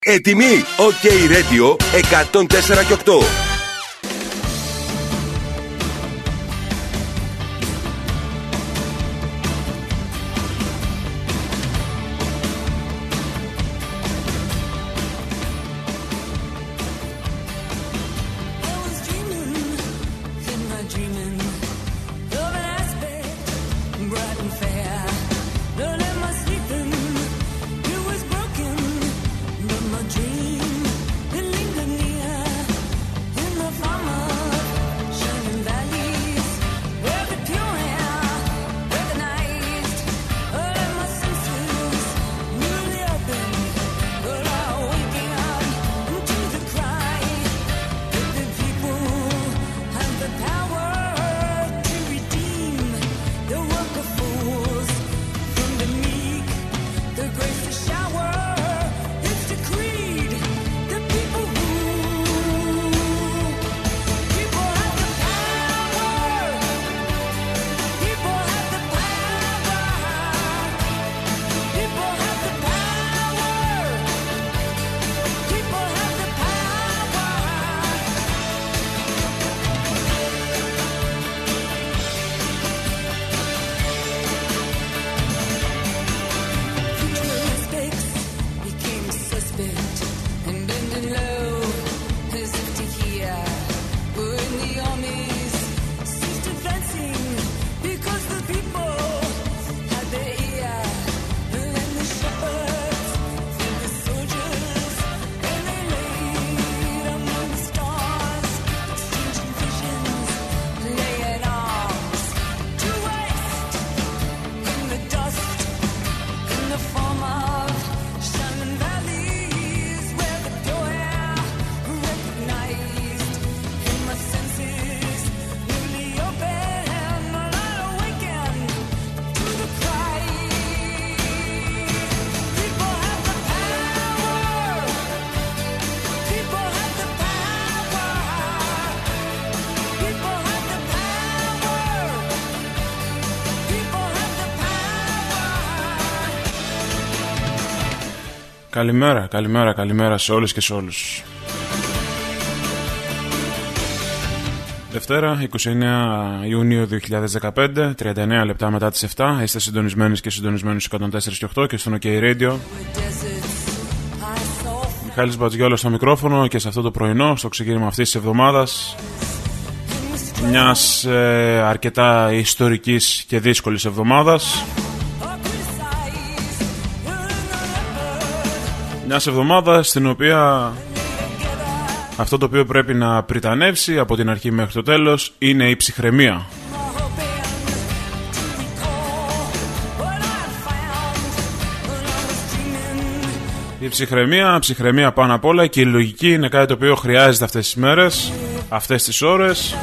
Έτοιμοι? OK Radio 104 και 8. Καλημέρα σε όλες και σε όλους. Δευτέρα, 29 Ιουνίου 2015, 39 λεπτά μετά τις 7. Είστε συντονισμένοι και συντονισμένοι στους 104 και 8 και στον OK Radio. Μιχάλης Μπατζιόλος στο μικρόφωνο και σε αυτό το πρωινό, στο ξεκίνημα αυτής της εβδομάδας, μιας αρκετά ιστορικής και δύσκολης εβδομάδας. Μιας εβδομάδας στην οποία αυτό το οποίο πρέπει να πριτανεύσει από την αρχή μέχρι το τέλος είναι η ψυχραιμία. Η ψυχραιμία πάνω απ' όλα, και η λογική είναι κάτι το οποίο χρειάζεται αυτές τις μέρες, αυτές τις ώρες,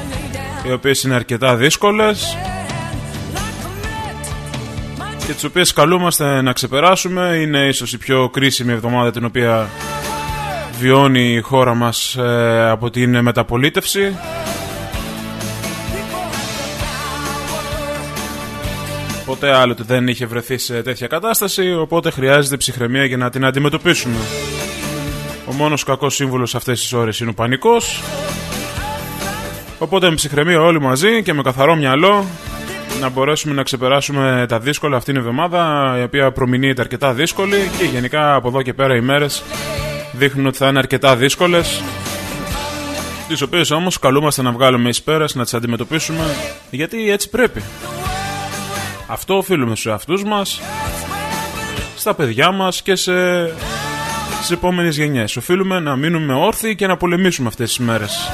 οι οποίες είναι αρκετά δύσκολες και τις οποίες καλούμαστε να ξεπεράσουμε. Είναι ίσως η πιο κρίσιμη εβδομάδα την οποία βιώνει η χώρα μας από την μεταπολίτευση. Ποτέ άλλοτε δεν είχε βρεθεί σε τέτοια κατάσταση, οπότε χρειάζεται ψυχραιμία για να την αντιμετωπίσουμε. Ο μόνος κακός σύμβουλος αυτές τις ώρες είναι ο πανικός. Οπότε με ψυχραιμία όλοι μαζί και με καθαρό μυαλό να μπορέσουμε να ξεπεράσουμε τα δύσκολα αυτήν την εβδομάδα, η οποία προμηνύεται αρκετά δύσκολη, και γενικά από εδώ και πέρα οι μέρες δείχνουν ότι θα είναι αρκετά δύσκολες, τις οποίες όμως καλούμαστε να βγάλουμε εις πέρας, να τις αντιμετωπίσουμε, γιατί έτσι πρέπει. Αυτό οφείλουμε στους εαυτούς μας, στα παιδιά μας και στις επόμενες γενιές. Οφείλουμε να μείνουμε όρθιοι και να πολεμήσουμε αυτές τις μέρες.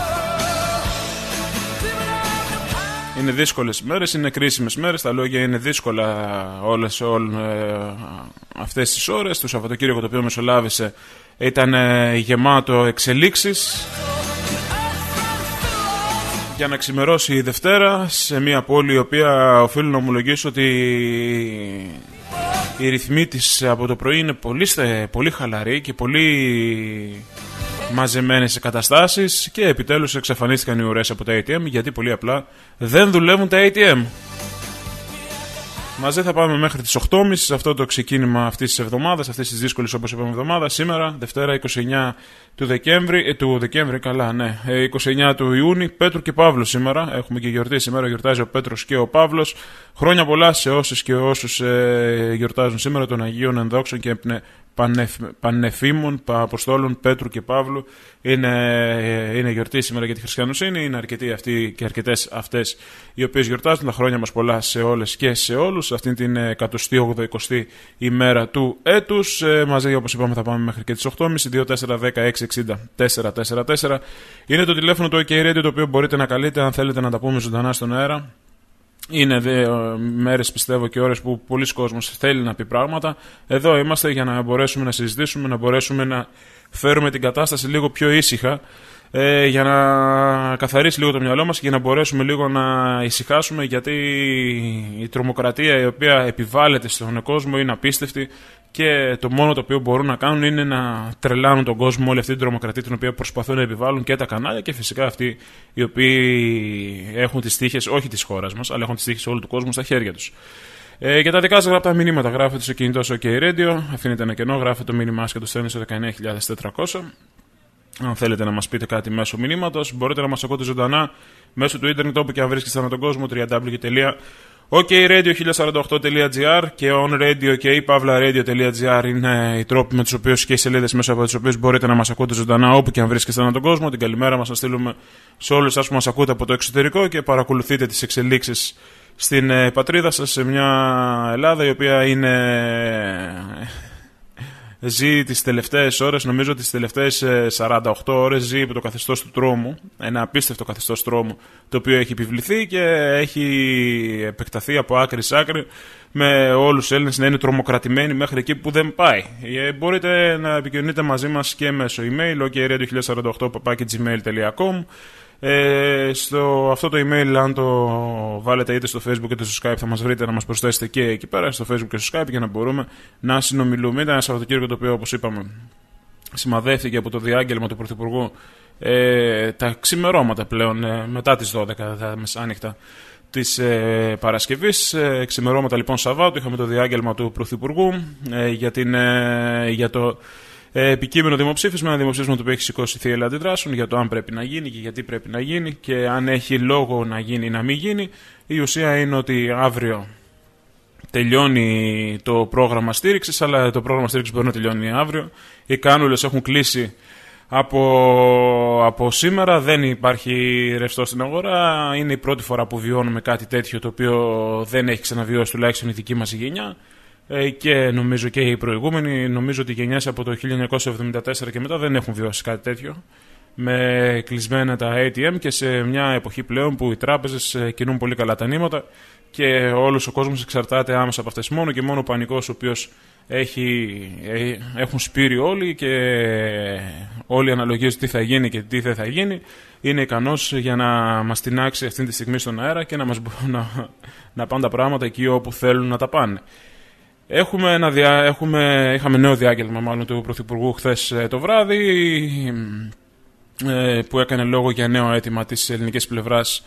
Είναι δύσκολες μέρες, είναι κρίσιμες μέρες, τα λόγια είναι δύσκολα όλες αυτές τις ώρες. Το Σαββατοκύριακο το οποίο μεσολάβησε ήταν γεμάτο εξελίξεις για να ξημερώσει η Δευτέρα σε μια πόλη η οποία οφείλω να ομολογήσω ότι οι ρυθμοί της από το πρωί είναι πολύ χαλαροί και πολύ μαζεμένες σε καταστάσεις, και επιτέλους εξαφανίστηκαν οι ουρές από τα ATM, γιατί πολύ απλά δεν δουλεύουν τα ATM. Μαζί θα πάμε μέχρι τις 8.30 σε αυτό το ξεκίνημα αυτής της εβδομάδας, αυτής της δύσκολης όπως είπαμε εβδομάδα. Σήμερα, Δευτέρα 29 του Δεκέμβρη, καλά, ναι, 29 του Ιούνιου, Πέτρου και Παύλου σήμερα. Έχουμε και γιορτή σήμερα, γιορτάζει ο Πέτρος και ο Παύλος. Χρόνια πολλά σε όσες και όσους γιορτάζουν σήμερα, των Αγίων Ενδόξων και Πανεφήμων, Αποστόλων Πέτρου και Παύλου. Είναι γιορτή σήμερα για τη χριστιανοσύνη. Είναι αρκετοί αυτοί και αρκετές αυτές οι οποίες γιορτάζουν. Τα χρόνια μας πολλά σε όλες και σε όλους. Αυτήν την 180η ημέρα του έτους. Μαζί, όπως είπαμε, θα πάμε μέχρι και τις 8.30. 2-4-10-6-60-444. Είναι το τηλέφωνο του OK Radio, το οποίο μπορείτε να καλείτε αν θέλετε να τα πούμε ζωντανά στον αέρα. Είναι μέρες, πιστεύω, και ώρες που πολλοί κόσμος θέλει να πει πράγματα. Εδώ είμαστε για να μπορέσουμε να συζητήσουμε, να μπορέσουμε να φέρουμε την κατάσταση λίγο πιο ήσυχα, για να καθαρίσει λίγο το μυαλό μας και για να μπορέσουμε λίγο να ησυχάσουμε, γιατί η τρομοκρατία η οποία επιβάλλεται στον κόσμο είναι απίστευτη και το μόνο το οποίο μπορούν να κάνουν είναι να τρελάνουν τον κόσμο όλη αυτή την τρομοκρατία την οποία προσπαθούν να επιβάλλουν και τα κανάλια και φυσικά αυτοί οι οποίοι έχουν τις τύχες, όχι της χώρας μας, αλλά έχουν τις τύχες όλου του κόσμου στα χέρια τους. Για τα δικά σας γραπτά μηνύματα γράφετε στο κινητό OK Radio, αφήνετε ένα κενό, γράφετε το μήνυμά και το στέλνετε στο 19.400. Αν θέλετε να μας πείτε κάτι μέσω μηνύματος, μπορείτε να μας ακούτε ζωντανά μέσω του ίντερνετ όπου και αν βρίσκεστε ανά τον κόσμο, www.okradio1048.gr και onradio και pavlaradio.gr είναι οι τρόποι με τους οποίους και οι σελίδες μέσα από τις οποίες μπορείτε να μας ακούτε ζωντανά όπου και αν βρίσκεστε ανά τον κόσμο. Την καλημέρα μας να στείλουμε σε όλους εσάς που μας ακούτε από το εξωτερικό και παρακολουθείτε τις εξελίξεις στην πατρίδα σας, σε μια Ελλάδα η οποία ζει τις τελευταίες ώρες, νομίζω τις τελευταίες 48 ώρες ζει υπό το καθεστώς του τρόμου, ένα απίστευτο καθεστώς τρόμου το οποίο έχει επιβληθεί και έχει επεκταθεί από άκρη σε άκρη, με όλους τους Έλληνες να είναι τρομοκρατημένοι μέχρι εκεί που δεν πάει. Μπορείτε να επικοινωνείτε μαζί μας και μέσω emailokradio1048@gmail.com. Στο αυτό το email, αν το βάλετε είτε στο Facebook είτε στο Skype, θα μας βρείτε να μας προσθέσετε και εκεί πέρα στο Facebook και στο Skype για να μπορούμε να συνομιλούμε. Ήταν ένα Σαββατοκύριακο το οποίο, όπως είπαμε, σημαδεύτηκε από το διάγγελμα του Πρωθυπουργού τα ξημερώματα πλέον, μετά τις 12 τα μεσάνυχτα της Παρασκευής. Ξημερώματα λοιπόν Σαββάτου, είχαμε το διάγγελμα του Πρωθυπουργού για το επικείμενο δημοψήφισμα, ένα δημοψήφισμα το οποίο έχει σηκώσει θύελλα αντιδράσεων για το αν πρέπει να γίνει και γιατί πρέπει να γίνει και αν έχει λόγο να γίνει ή να μην γίνει. Η ουσία είναι ότι αύριο τελειώνει το πρόγραμμα στήριξης, αλλά το πρόγραμμα στήριξης μπορεί να τελειώνει αύριο. Οι κάνουλες έχουν κλείσει από σήμερα, δεν υπάρχει ρευστό στην αγορά. Είναι η πρώτη φορά που βιώνουμε κάτι τέτοιο, το οποίο δεν έχει ξαναβιώσει τουλάχιστον η δική μας γενιά. Και νομίζω και οι προηγούμενοι, νομίζω ότι οι γενιές από το 1974 και μετά δεν έχουν βιώσει κάτι τέτοιο, με κλεισμένα τα ATM και σε μια εποχή πλέον που οι τράπεζες κινούν πολύ καλά τα νήματα και όλος ο κόσμος εξαρτάται άμεσα από αυτές. Μόνο και μόνο ο πανικός ο οποίος έχουν σπείρει όλοι και όλοι αναλογίζουν τι θα γίνει και τι δεν θα γίνει, είναι ικανός για να μας τεινάξει αυτή τη στιγμή στον αέρα και να πάνε τα πράγματα εκεί όπου θέλουν να τα πάνε. Είχαμε νέο διάγγελμα μάλλον του Πρωθυπουργού χθες το βράδυ, που έκανε λόγο για νέο αίτημα της ελληνικής πλευράς,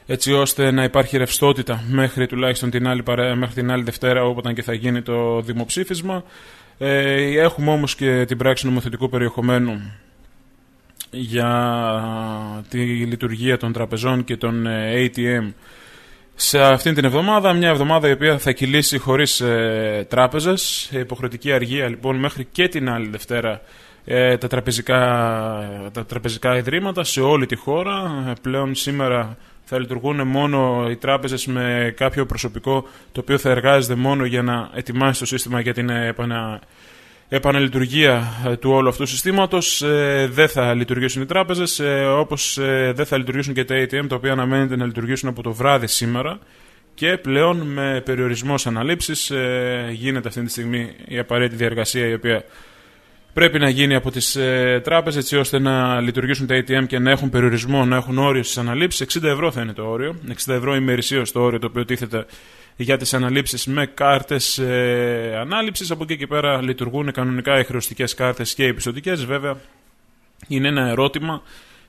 έτσι ώστε να υπάρχει ρευστότητα μέχρι τουλάχιστον μέχρι την άλλη Δευτέρα, όποτε και θα γίνει το δημοψήφισμα. Έχουμε όμως και την πράξη νομοθετικού περιεχομένου για τη λειτουργία των τραπεζών και των ATM σε αυτήν την εβδομάδα, μια εβδομάδα η οποία θα κυλήσει χωρίς τράπεζες, υποχρεωτική αργία λοιπόν μέχρι και την άλλη Δευτέρα τα τραπεζικά ιδρύματα σε όλη τη χώρα. Πλέον σήμερα θα λειτουργούν μόνο οι τράπεζες με κάποιο προσωπικό το οποίο θα εργάζεται μόνο για να ετοιμάσει το σύστημα για την επαναλειτουργία του όλου αυτού του συστήματος. Δεν θα λειτουργήσουν οι τράπεζες, όπως δεν θα λειτουργήσουν και τα ATM, τα οποία αναμένεται να λειτουργήσουν από το βράδυ σήμερα και πλέον με περιορισμό αναλήψεις. Γίνεται αυτή τη στιγμή η απαραίτητη διαργασία η οποία πρέπει να γίνει από τις τράπεζες, έτσι ώστε να λειτουργήσουν τα ATM και να έχουν περιορισμό, να έχουν όριο στις αναλήψεις. 60 ευρώ θα είναι το όριο, 60 ευρώ ημερησίως το όριο το οποίο τίθεται για τις αναλήψεις με κάρτες ανάληψης. Από εκεί και πέρα λειτουργούν κανονικά οι χρεωστικές κάρτες και οι πιστωτικές. Βέβαια είναι ένα ερώτημα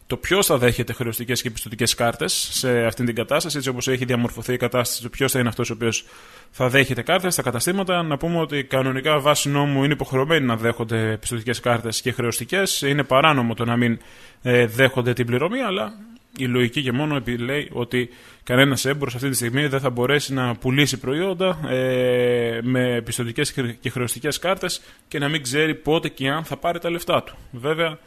το ποιος θα δέχεται χρεωστικές και πιστωτικές κάρτες σε αυτήν την κατάσταση, έτσι όπως έχει διαμορφωθεί η κατάσταση, το ποιος θα είναι αυτός ο οποίος θα δέχεται κάρτες στα καταστήματα. Να πούμε ότι κανονικά βάσει νόμου είναι υποχρεωμένοι να δέχονται πιστωτικές κάρτες και χρεωστικές. Είναι παράνομο το να μην δέχονται την πληρωμή, αλλά η λογική και μόνο λέει ότι κανένας έμπορος αυτή τη στιγμή δεν θα μπορέσει να πουλήσει προϊόντα με πιστωτικές και χρεωστικές κάρτες και να μην ξέρει πότε και αν θα πάρει τα λεφτά του. Βέβαια,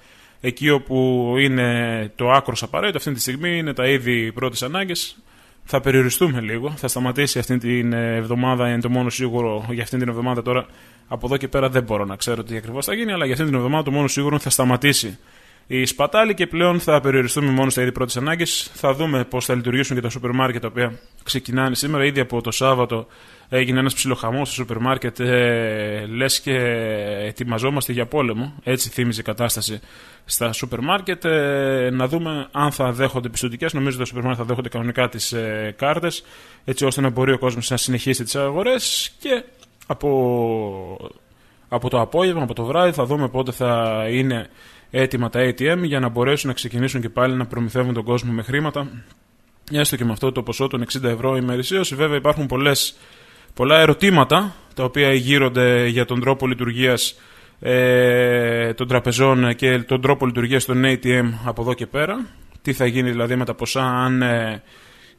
εκεί όπου είναι το άκρος απαραίτητο αυτή τη στιγμή είναι τα είδη πρώτης ανάγκης. Θα περιοριστούμε λίγο. Θα σταματήσει αυτή την εβδομάδα, είναι το μόνο σίγουρο για αυτή την εβδομάδα. Τώρα από εδώ και πέρα δεν μπορώ να ξέρω τι ακριβώς θα γίνει, αλλά για αυτή την εβδομάδα το μόνο σίγουρο θα σταματήσει η σπατάλη και πλέον θα περιοριστούμε μόνο στα είδη πρώτης ανάγκης. Θα δούμε πώς θα λειτουργήσουν και τα σούπερ μάρκετ τα οποία ξεκινάνε σήμερα. Ήδη από το Σάββατο έγινε ένας ψιλοχαμός στο σούπερ μάρκετ, λες και ετοιμαζόμαστε για πόλεμο. Έτσι θύμιζε η κατάσταση στα σούπερ μάρκετ. Να δούμε αν θα δέχονται πιστωτικές. Νομίζω ότι τα σούπερ μάρκετ θα δέχονται κανονικά τις κάρτες, έτσι ώστε να μπορεί ο κόσμος να συνεχίσει τις αγορές. Και από το απόγευμα, από το βράδυ, θα δούμε πότε θα είναι έτοιμα τα ATM για να μπορέσουν να ξεκινήσουν και πάλι να προμηθεύουν τον κόσμο με χρήματα, έστω και με αυτό το ποσό των 60 ευρώ ημερησίως. Βέβαια υπάρχουν πολλά ερωτήματα τα οποία γύρονται για τον τρόπο λειτουργίας των τραπεζών και τον τρόπο λειτουργίας των ATM από εδώ και πέρα. Τι θα γίνει δηλαδή με τα ποσά, αν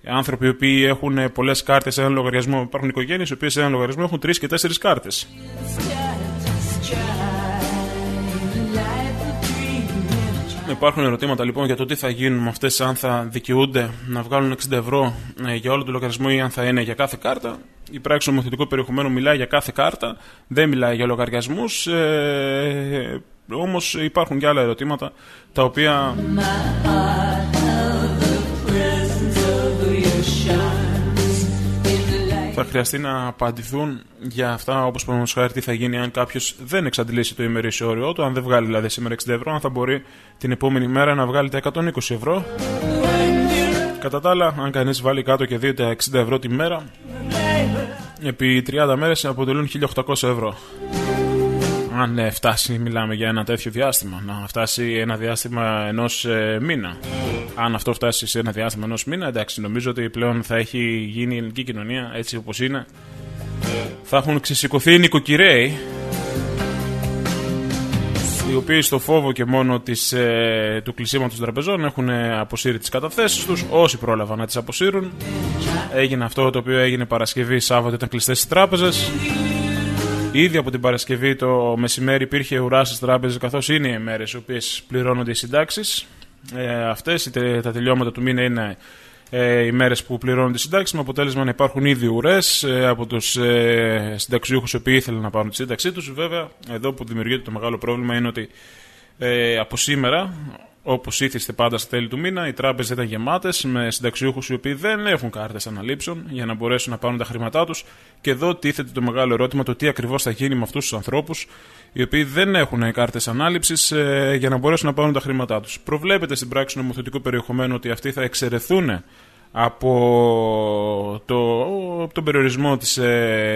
άνθρωποι οι οποίοι έχουν πολλές κάρτες σε έναν λογαριασμό, υπάρχουν οικογένειες οι οποίες σε έναν λογαριασμό έχουν 3 και 4 κάρτες. Υπάρχουν ερωτήματα λοιπόν για το τι θα γίνουν με αυτές, αν θα δικαιούνται να βγάλουν 60 ευρώ για όλο το λογαριασμό ή αν θα είναι για κάθε κάρτα. Η πράξη νομοθετικού περιεχομένου μιλάει για κάθε κάρτα, δεν μιλάει για λογαριασμούς. Όμως υπάρχουν και άλλα ερωτήματα τα οποία θα χρειαστεί να απαντηθούν για αυτά, όπως παραδείγματος χάρη τι θα γίνει αν κάποιος δεν εξαντλήσει το ημερήσιο όριό του, αν δεν βγάλει δηλαδή σήμερα 60 ευρώ, αν θα μπορεί την επόμενη μέρα να βγάλει τα 120 ευρώ. Κατά τα άλλα, αν κανείς βάλει κάτω και δει τα 60 ευρώ τη μέρα, επί 30 μέρες αποτελούν 1.800 ευρώ. Αν φτάσει, μιλάμε για ένα τέτοιο διάστημα, να φτάσει ένα διάστημα ενός μήνα. Αν αυτό φτάσει σε ένα διάστημα ενός μήνα, εντάξει, νομίζω ότι πλέον θα έχει γίνει η ελληνική κοινωνία έτσι όπως είναι. Θα έχουν ξεσηκωθεί οι νοικοκυρέοι, οι οποίοι στο φόβο και μόνο του κλεισίματος των τραπεζών έχουν αποσύρει τις καταθέσεις τους, όσοι πρόλαβαν να τις αποσύρουν. Έγινε αυτό το οποίο έγινε Παρασκευή, Σάββατο ήταν κλειστές οι τράπεζες. Ήδη από την Παρασκευή το μεσημέρι υπήρχε ουρά στις τράπεζες, καθώς είναι οι μέρες οι οποίες πληρώνονται οι συντάξεις. Αυτές τα τελειώματα του μήνα είναι οι μέρες που πληρώνονται οι συντάξεις, με αποτέλεσμα να υπάρχουν ήδη ουρές από τους συνταξιούχους οι οποίοι ήθελαν να πάρουν τη σύνταξή τους. Βέβαια, εδώ που δημιουργείται το μεγάλο πρόβλημα είναι ότι από σήμερα, όπως ήθιστε πάντα στα τέλη του μήνα, οι τράπεζες ήταν γεμάτες με συνταξιούχους οι οποίοι δεν έχουν κάρτες αναλήψεων για να μπορέσουν να πάρουν τα χρήματά τους. Και εδώ τίθεται το μεγάλο ερώτημα, το τι ακριβώς θα γίνει με αυτούς τους ανθρώπους οι οποίοι δεν έχουν κάρτες ανάληψης για να μπορέσουν να πάρουν τα χρήματά τους. Προβλέπεται στην πράξη νομοθετικού περιεχομένου ότι αυτοί θα εξαιρεθούν από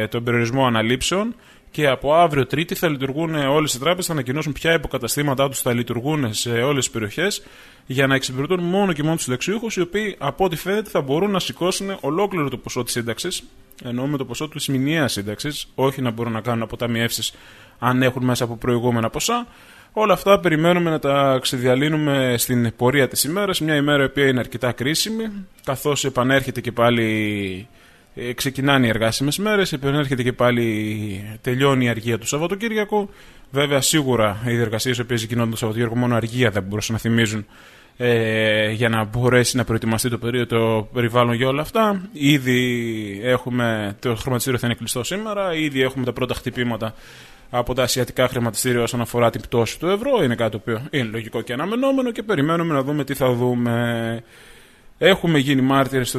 τον περιορισμό αναλήψεων. Και από αύριο Τρίτη θα λειτουργούν όλες οι τράπεζες, θα ανακοινώσουν ποια υποκαταστήματά τους θα λειτουργούν σε όλες τις περιοχές για να εξυπηρετούν μόνο και μόνο τους συνταξιούχους, οι οποίοι από ό,τι φαίνεται θα μπορούν να σηκώσουν ολόκληρο το ποσό της σύνταξης, ενώ με το ποσό της μηνιαίας σύνταξης, όχι να μπορούν να κάνουν αποταμιεύσεις αν έχουν μέσα από προηγούμενα ποσά. Όλα αυτά περιμένουμε να τα ξεδιαλύνουμε στην πορεία της ημέρας, μια ημέρα η οποία είναι αρκετά κρίσιμη, καθώς επανέρχεται και πάλι. Ξεκινάνε οι εργάσιμες μέρες, επανέρχεται και πάλι τελειώνει η αργία του Σαββατοκύριακου. Βέβαια, σίγουρα οι εργασίες οι οποίες γινόνταν το Σαββατοκύριακο μόνο αργία δεν μπορούσαν να θυμίζουν για να μπορέσει να προετοιμαστεί το περιβάλλον για όλα αυτά. Ήδη έχουμε το χρηματιστήριο θα είναι κλειστό σήμερα, ήδη έχουμε τα πρώτα χτυπήματα από τα ασιατικά χρηματιστήρια όσον αφορά την πτώση του ευρώ. Είναι κάτι το οποίο είναι λογικό και αναμενόμενο και περιμένουμε να δούμε τι θα δούμε. Έχουμε γίνει μάρτυρες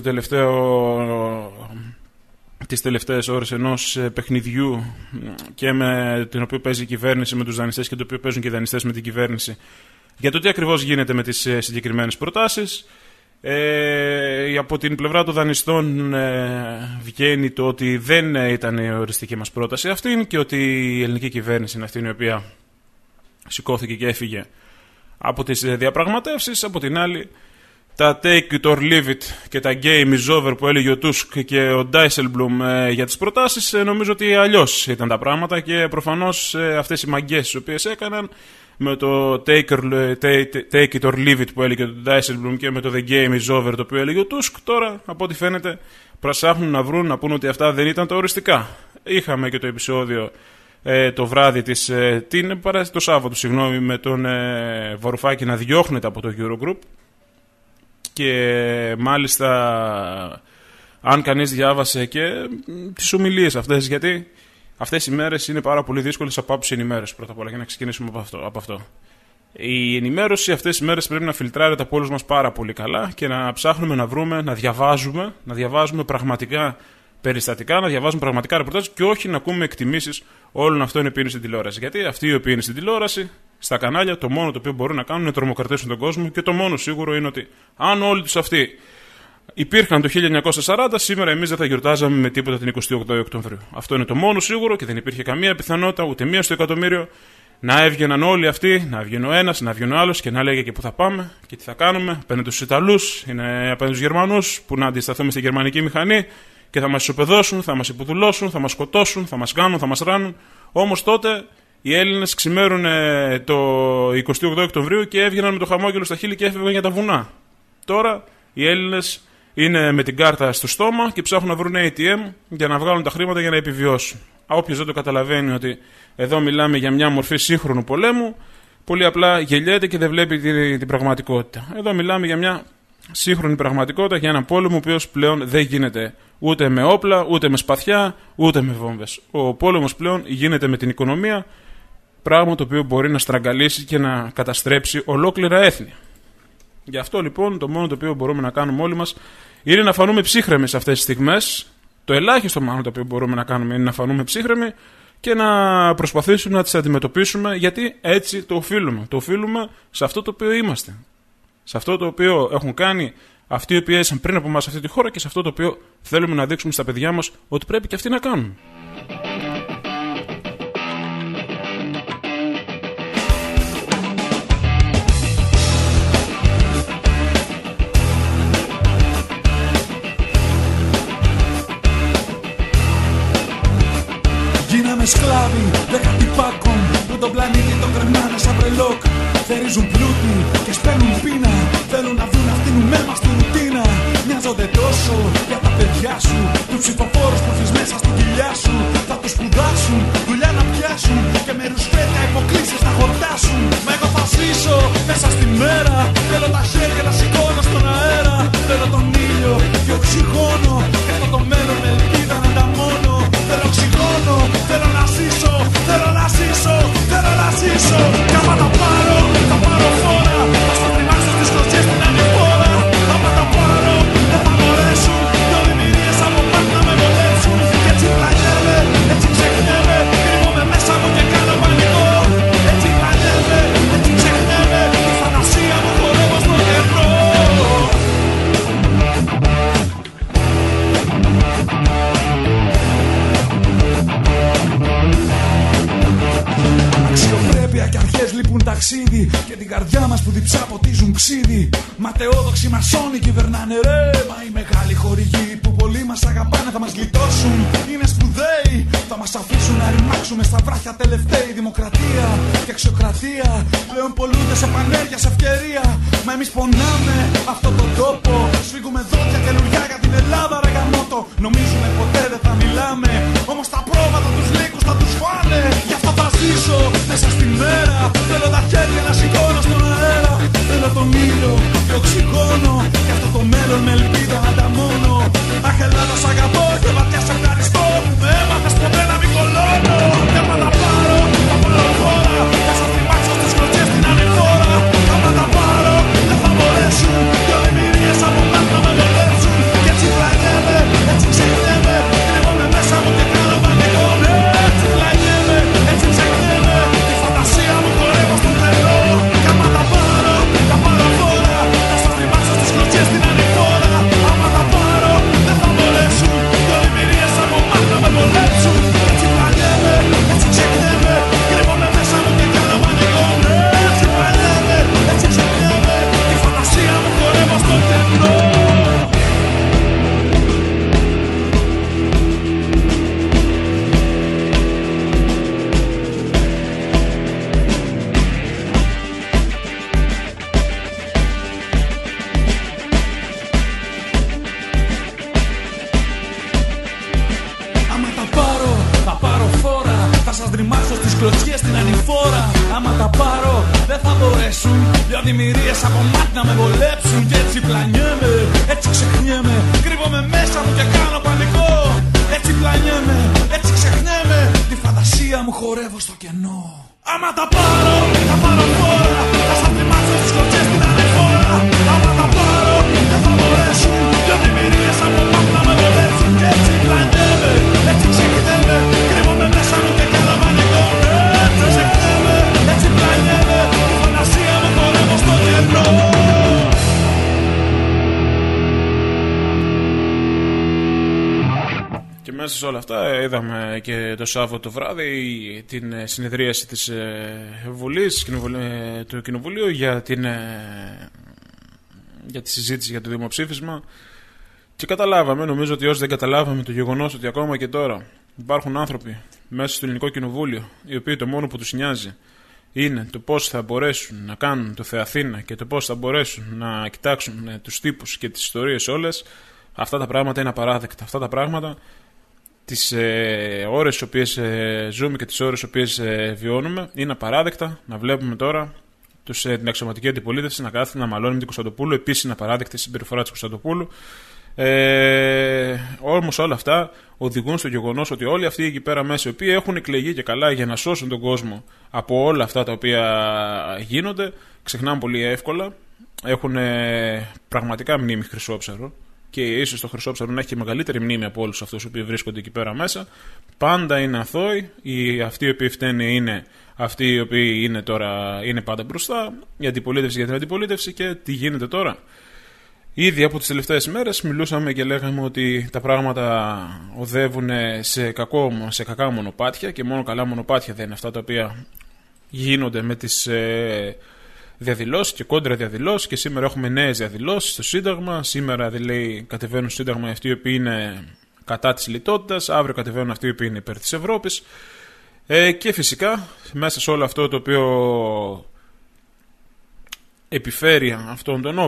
τις τελευταίες ώρες ενός παιχνιδιού και με την οποία παίζει η κυβέρνηση με τους δανειστές και το οποίο παίζουν και οι δανειστές με την κυβέρνηση για το τι ακριβώς γίνεται με τις συγκεκριμένες προτάσεις. Από την πλευρά των δανειστών βγαίνει το ότι δεν ήταν η οριστική μας πρόταση αυτή και ότι η ελληνική κυβέρνηση είναι αυτή η οποία σηκώθηκε και έφυγε από τις διαπραγματεύσεις. Από την άλλη, τα take it or leave it και τα game is over που έλεγε ο Τούσκ και ο Dijsselbloem για τις προτάσεις, νομίζω ότι αλλιώς ήταν τα πράγματα και προφανώς αυτές οι μαγκές τις οποίες έκαναν με το take it or leave it που έλεγε ο Dijsselbloem και με το the game is over το οποίο έλεγε ο Τούσκ, τώρα από ό,τι φαίνεται ψάχνουν να βρουν, να πούν ότι αυτά δεν ήταν τα οριστικά. Είχαμε και το επεισόδιο το βράδυ το Σάββατο, με τον Βαρουφάκη να διώχνεται από το Eurogroup. Και μάλιστα, αν κανείς διάβασε και τις ομιλίες αυτές, γιατί αυτές οι μέρες είναι πάρα πολύ δύσκολες από άποψη ενημέρωση, πρώτα απ' όλα, για να ξεκινήσουμε από αυτό. Η ενημέρωση αυτές τις μέρες πρέπει να φιλτράρεται από όλους μας πάρα πολύ καλά και να ψάχνουμε να βρούμε, να διαβάζουμε πραγματικά περιστατικά, να διαβάζουμε πραγματικά ρεπορτάζ και όχι να ακούμε εκτιμήσεις όλων αυτών οι οποίοι είναι στην τηλεόραση. Γιατί αυτοί οι οποίοι είναι στην τηλεόραση, στα κανάλια, το μόνο το οποίο μπορούν να κάνουν είναι να τρομοκρατήσουν τον κόσμο και το μόνο σίγουρο είναι ότι αν όλοι τους αυτοί υπήρχαν το 1940, σήμερα εμείς δεν θα γιορτάζαμε με τίποτα την 28η Οκτωβρίου. Αυτό είναι το μόνο σίγουρο και δεν υπήρχε καμία πιθανότητα, ούτε μία στο εκατομμύριο, να έβγαιναν όλοι αυτοί, να βγαίνει ο ένας, να βγαίνει ο άλλος και να λέγε και πού θα πάμε και τι θα κάνουμε απέναντι στους Ιταλούς, απέναντι στους Γερμανούς, που να αντισταθούμε στη γερμανική μηχανή και θα μας ισοπεδώσουν, θα μας υποδουλώσουν, θα μας σκοτώσουν, θα μας κάνουν, θα μας ράνουν. Όμως τότε οι Έλληνες ξημέρουν το 28 Οκτωβρίου και έβγαιναν με το χαμόγελο στα χείλη και έφευγαν για τα βουνά. Τώρα οι Έλληνες είναι με την κάρτα στο στόμα και ψάχνουν να βρουν ATM για να βγάλουν τα χρήματα για να επιβιώσουν. Όποιος δεν το καταλαβαίνει ότι εδώ μιλάμε για μια μορφή σύγχρονου πολέμου, πολύ απλά γελιέται και δεν βλέπει την πραγματικότητα. Εδώ μιλάμε για μια σύγχρονη πραγματικότητα, για έναν πόλεμο ο οποίος πλέον δεν γίνεται ούτε με όπλα, ούτε με σπαθιά, ούτε με βόμβες. Ο πόλεμος πλέον γίνεται με την οικονομία, πράγμα το οποίο μπορεί να στραγγαλίσει και να καταστρέψει ολόκληρα έθνη. Γι' αυτό λοιπόν το μόνο το οποίο μπορούμε να κάνουμε όλοι μας είναι να φανούμε ψύχρεμοι σε αυτές τις στιγμές. Το ελάχιστο μάλλον το οποίο μπορούμε να κάνουμε είναι να φανούμε ψύχρεμοι και να προσπαθήσουμε να τις αντιμετωπίσουμε, γιατί έτσι το οφείλουμε. Το οφείλουμε σε αυτό το οποίο είμαστε. Σε αυτό το οποίο έχουν κάνει αυτοί οι οποίοι έζησαν πριν από εμάς αυτή τη χώρα και σε αυτό το οποίο θέλουμε να δείξουμε στα παιδιά μας ότι πρέπει και αυτοί να κάνουν. Γίναμε σκλάβοι, δεκατή πάκων, που τον πλανήτη τον κρεμάνε σαν βρελόκ. Θερίζουν πλούτη και σπαίνουν πείνα, θέλουν να βρουν αυτήν αίμα στη ρουτίνα. Νοιάζονται τόσο για τα παιδιά σου, τους ψηφοφόρους που έχεις μέσα στην κοιλιά σου. Θα τους σπουδάσουν, δουλειά να πιάσουν και με ρουσφέτια υποκλήσεις να χορτάσουν. Μα εγώ θα ζήσω μέσα στη μέρα, θέλω τα χέρια να σηκώνω στον αέρα. Θέλω τον ήλιο και οξυγόνο και αυτό το μέλλον με ελπίδα να ανταμώνω. Θέλω οξυγόνο, θέλω να ζήσω, θέλω να ζήσω, θέλω να ζήσω. Κι άμα τα πάρω, θα πάρω φόρα, θα στο τριμάξω στις κλωτσιές την ανηφόρα. Άμα τα πάρω, δεν θα μπορέσουν κι όλοι μυρίες από πάνω να με βολέψουν. Κι έτσι πλανιέμαι, έτσι ξεχνιέμαι, κρύβομαι μέσα μου και κάνω πανικό. Έτσι πλανιέμαι, έτσι ξεχνιέμαι, η φαντασία μου χορεύω στο νερό. Αξιοπρέπεια κι αρχές λείπουν ταξίδι και την καρδιά μας που διψά ποτίζουν ξύδι. Ματαιόδοξοι μασόνοι κυβερνάνε ρε, μα οι μεγάλοι χορηγοί που πολλοί μας αγαπάνε θα μας γλιτώσουν. Είναι σπουδαίοι, θα μας αφήσουν να ρημάξουμε στα βράχια τελευταίοι. Δημοκρατία και αξιοκρατία πλέον πολλούνται σε πανέργεια, σε ευκαιρία. Μα εμείς πονάμε αυτόν τον τόπο, σφίγγουμε δόντια καινούργια για την Ελλάδα ρε γαμώτο. Νομίζουμε ποτέ δεν θα μιλάμε, όμως τα πρόβατα τους λύκους θα τους φάνε. Γι' αυτό θα ζήσω μέσα στη μέρα, θέλω τα χέρια να σηκώνω στον αέρα. Θέλω τον ήλιο και οξυγόνο και αυτό το μέλλον με ελπίδα να ανταμώνω. Αχ Ελλάδα σ' αγαπώ και βαθιά σ' ευχαριστώ που με έμαθες ποτέ να μην κολώνω. Και άμα τα πάρω, θα πάρω χώρα, θα σας τριμάξω στις κλωτσιές την ανηφόρα. Άμα τα πάρω, δεν θα μπορέσουν κι όλοι μυρίες από πάνω να με βολέψουν. Κι έτσι πλανιέμαι, έτσι ξεχνιέμαι, κρύβομαι μέσα μου και κάνω πανικό. Έτσι πλανιέμαι, έτσι ξεχνιέμαι, η φαντασία μου χορεύω στο τρελό. Κι άμα τα πάρω, θα πάρω χώρα, θα σας τριμάξω στις κλωτσιές την ανηφόρα. Πλατημυρίες από μάτι να με βολέψουν. Και έτσι πλανιέμαι, έτσι ξεχνιέμαι. Κρύβομαι μέσα μου και κάνω πανικό. Έτσι πλανιέμαι, έτσι ξεχνιέμαι. Τη φαντασία μου χορεύω στο κενό. Άμα τα πάρω, θα πάρω τώρα. Θα στα τριμάξω στις κλωτσιές την ανεφόρα. Άμα τα πάρω, δεν θα μπορέσουν. Πλατημυρίες από μάτι να με βολέψουν. Και έτσι πλανιέμαι, έτσι ξεχνιέμαι. Κρύβομαι μέσα μου και κάνω πανικό. Έτσι ξεχνιέμαι, έτσι πλανιέμαι. Τη φαντασία μου χορεύω στο κενό. Και μέσα σε όλα αυτά είδαμε και το Σάββατο βράδυ την συνεδρίαση της Βουλής, του Κοινοβουλίου για τη συζήτηση για το δημοψήφισμα και καταλάβαμε, νομίζω ότι όσοι δεν καταλάβαμε το γεγονός ότι ακόμα και τώρα υπάρχουν άνθρωποι μέσα στο Ελληνικό Κοινοβούλιο οι οποίοι το μόνο που τους νοιάζει είναι το πώς θα μπορέσουν να κάνουν το Θεαθήνα και το πώς θα μπορέσουν να κοιτάξουν τους τύπους και τις ιστορίες όλες, αυτά τα πράγματα είναι απαράδεκτα. Αυτά τα πράγματα τις ώρες στις οποίες ζούμε και τις ώρες στις οποίες βιώνουμε είναι απαράδεκτα. Να βλέπουμε τώρα την αξιωματική αντιπολίτευση να κάθεται να μαλώνει με την Κωνσταντοπούλου. Επίσης είναι απαράδεκτη η συμπεριφορά της Κωνσταντοπούλου. Όμως όλα αυτά οδηγούν στο γεγονός ότι όλοι αυτοί εκεί πέρα μέσα, οι οποίοι έχουν εκλεγεί και καλά για να σώσουν τον κόσμο από όλα αυτά τα οποία γίνονται, ξεχνάμε πολύ εύκολα. Έχουν πραγματικά μνήμη Χρυσόψαρο. Και ίσως το Χρυσόψαρο να έχει και μεγαλύτερη μνήμη από όλους αυτούς οι οποίοι βρίσκονται εκεί πέρα μέσα. Πάντα είναι αθώοι. Αυτοί οι οποίοι φταίνε είναι αυτοί οι οποίοι είναι τώρα είναι πάντα μπροστά. Η αντιπολίτευση για την αντιπολίτευση. Και τι γίνεται τώρα. Ήδη από τις τελευταίες μέρες μιλούσαμε και λέγαμε ότι τα πράγματα οδεύουν σε κακά μονοπάτια. Και μόνο καλά μονοπάτια δεν είναι αυτά τα οποία γίνονται με τις διαδηλώσεις και κόντρα διαδηλώσεις. Και σήμερα έχουμε νέες διαδηλώσεις στο Σύνταγμα. Σήμερα δηλαδή κατεβαίνουν στο Σύνταγμα αυτοί οι οποίοι είναι κατά της λιτότητας. Αύριο κατεβαίνουν αυτοί οι οποίοι είναι υπέρ της Ευρώπης. Και φυσικά μέσα σε όλο αυτό το οποίο επιφέρει αυτόν τον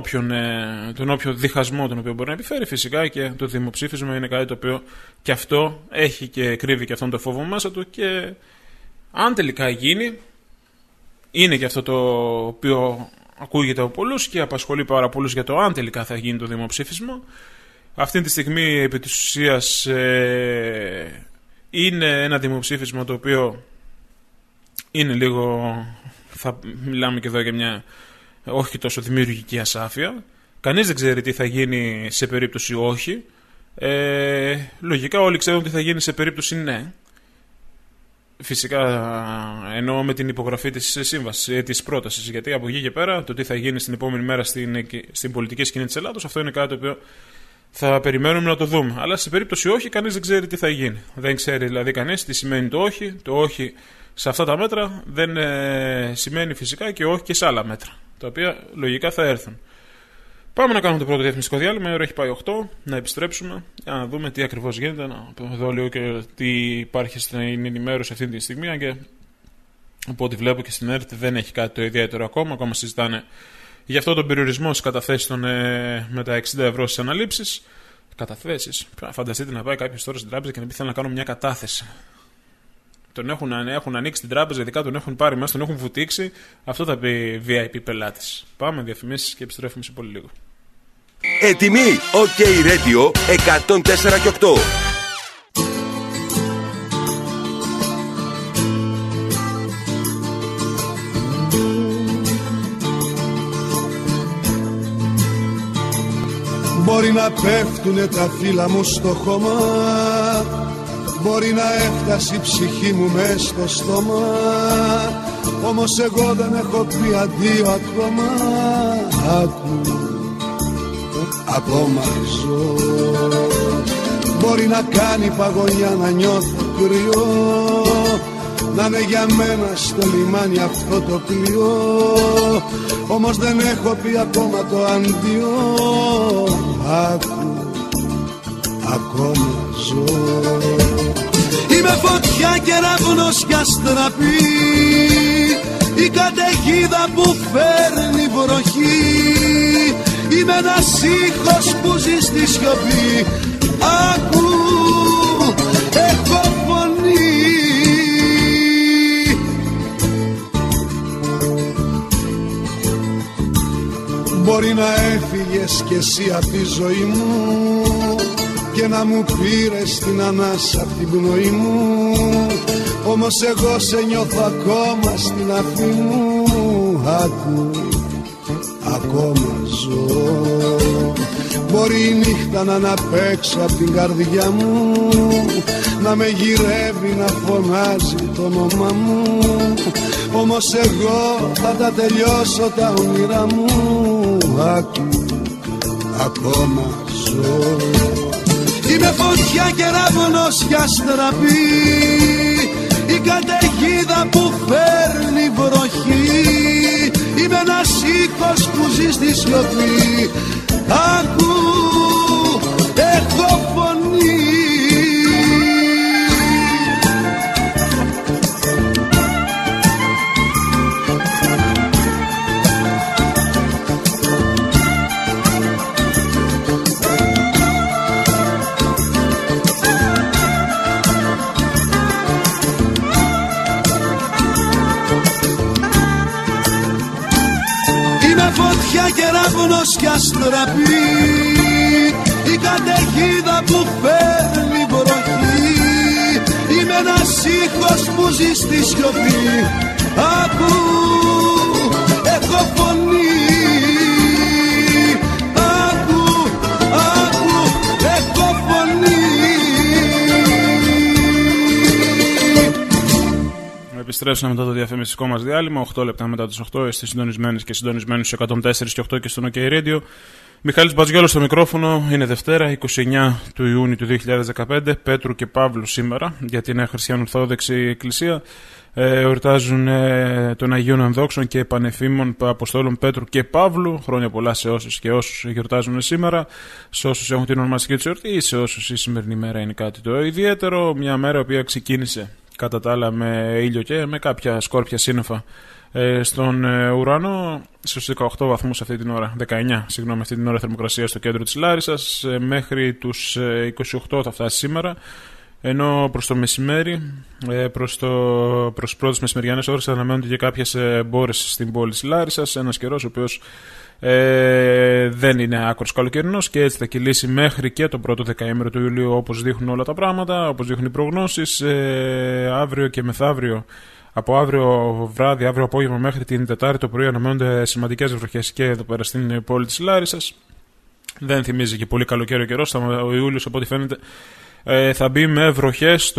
όποιο διχασμό τον οποίο μπορεί να επιφέρει, φυσικά και το δημοψήφισμα είναι κάτι το οποίο και αυτό έχει και κρύβει και αυτόν το φόβο μέσα του. Και αν τελικά γίνει, είναι και αυτό το οποίο ακούγεται από πολλούς και απασχολεί πάρα πολλούς για το αν τελικά θα γίνει το δημοψήφισμα. Αυτή τη στιγμή επί της ουσίας είναι ένα δημοψήφισμα το οποίο είναι λίγο, θα μιλάμε και εδώ για μια όχι τόσο δημιουργική ασάφεια. Κανείς δεν ξέρει τι θα γίνει σε περίπτωση όχι. Λογικά όλοι ξέρουν τι θα γίνει σε περίπτωση ναι. Φυσικά εννοώ με την υπογραφή της σύμβασης, της πρότασης, γιατί από εκεί και πέρα το τι θα γίνει στην επόμενη μέρα στην πολιτική σκηνή της Ελλάδος, αυτό είναι κάτι το οποίο θα περιμένουμε να το δούμε. Αλλά σε περίπτωση όχι, κανείς δεν ξέρει τι θα γίνει. Δεν ξέρει δηλαδή κανείς τι σημαίνει το όχι. Το όχι σε αυτά τα μέτρα δεν σημαίνει φυσικά και όχι και σε άλλα μέτρα, τα οποία λογικά θα έρθουν. Πάμε να κάνουμε το πρώτο διαφημιστικό διάλειμμα. Η ώρα έχει πάει 8. Να επιστρέψουμε για να δούμε τι ακριβώς γίνεται. Να δω λίγο και τι υπάρχει στην ενημέρωση αυτή τη στιγμή. Και από ό,τι βλέπω και στην ΕΡΤ δεν έχει κάτι το ιδιαίτερο ακόμα. Ακόμα συζητάνε για αυτό τον περιορισμό στις καταθέσεις με τα 60 ευρώ στις αναλήψεις. Καταθέσεις. Φανταστείτε να πάει κάποιος τώρα στην τράπεζα και να πει: θέλω να κάνω μια κατάθεση. Τον έχουν ανοίξει την τράπεζα, ειδικά τον έχουν πάρει μέσα, τον έχουν βουτήξει. Αυτό θα πει VIP πελάτης. Πάμε διαφημίσεις και επιστρέφουμε σε πολύ λίγο. Έτοιμοι, OK Radio 104 και 8. Μπορεί να πέφτουνε τα φύλλα μου στο χώμα, μπορεί να έφτασε η ψυχή μου μες στο στόμα, όμως εγώ δεν έχω πει αντίο ακόμα. Άκου, ακόμα ζω. Μπορεί να κάνει παγωνιά, να νιώθω κρυό, να είναι για μένα στο λιμάνι αυτό το πλοίο, όμως δεν έχω πει ακόμα το αντίο. Άκου, ακόμα ζω. Είμαι φωτιά, κεραυνός κι αστραπή, η καταιγίδα που φέρνει βροχή. Είμαι ένας ήχος που ζει στη σιωπή. Άκου, έχω φωνή. Μπορεί να έφυγες κι εσύ απ' τη ζωή μου και να μου πήρες την ανάσα απ' την πνοή μου, όμως εγώ σε νιώθω ακόμα στην αφή μου. Άκου, ακόμα ζω. Μπορεί η νύχτα να αναπέξω απ' την καρδιά μου, να με γυρεύει, να φωνάζει το όνομα μου, όμως εγώ θα τα τελειώσω τα όνειρά μου. Άκου, ακόμα ζω. Είμαι φωτιά και ράβωνος για στραπή, η καταιγίδα που φέρνει βροχή. Είμαι ένας ήχος που ζει στη σιωπή. Άκου, έχω φωνή. Και ράβωνος κι αστραπή, η καταιγίδα που φέρνει βροχή. Είμαι ένας ήχος που ζει στη σιωπή. Άκου, έχω φωνή. Άκου, άκου, έχω φωνή. Επιστρέψαμε μετά το διαφημιστικό μας διάλειμμα. 8 λεπτά μετά τις 8. Είστε συντονισμένες και συντονισμένους σε 104 και 8 και στον OK Radio. Μιχάλης Μπατζιόλος στο μικρόφωνο. Είναι Δευτέρα, 29 του Ιούνιου του 2015. Πέτρου και Παύλου σήμερα για την Χριστιανή Ορθόδοξη Εκκλησία. Εορτάζουν των Αγίων Ενδόξων και Πανεφήμων Αποστόλων Πέτρου και Παύλου. Χρόνια πολλά σε όσους και όσους γιορτάζουν σήμερα, σε όσους έχουν την ονομαστική τους εορτή ή σε όσους η σημερινή μέρα είναι κάτι το ιδιαίτερο. Μια μέρα η οποία ξεκίνησε κατά τα άλλα με ήλιο και με κάποια σκόρπια σύννεφα στον ουρανό, στους 18 βαθμούς αυτή την ώρα, 19 συγγνώμη, αυτή την ώρα θερμοκρασία στο κέντρο της Λάρισσας, μέχρι τους 28 θα φτάσει σήμερα, ενώ προς το μεσημέρι, προς πρώτες μεσημεριανές ώρες αναμένονται και κάποιες μπόρες στην πόλη της Λάρισσας, ένας καιρός ο οποίος δεν είναι άκρος καλοκαιρινός και έτσι θα κυλήσει μέχρι και το πρώτο δεκαήμερο του Ιουλίου, όπως δείχνουν όλα τα πράγματα, όπως δείχνουν οι προγνώσεις. Αύριο και μεθαύριο, από αύριο βράδυ, αύριο απόγευμα μέχρι την Τετάρτη το πρωί αναμένονται σημαντικές βροχές και εδώ πέρα στην πόλη της Λάρισσας. Δεν θυμίζει και πολύ καλοκαίρι ο καιρός, ο Ιούλιος από ό,τι φαίνεται θα μπει με βροχές.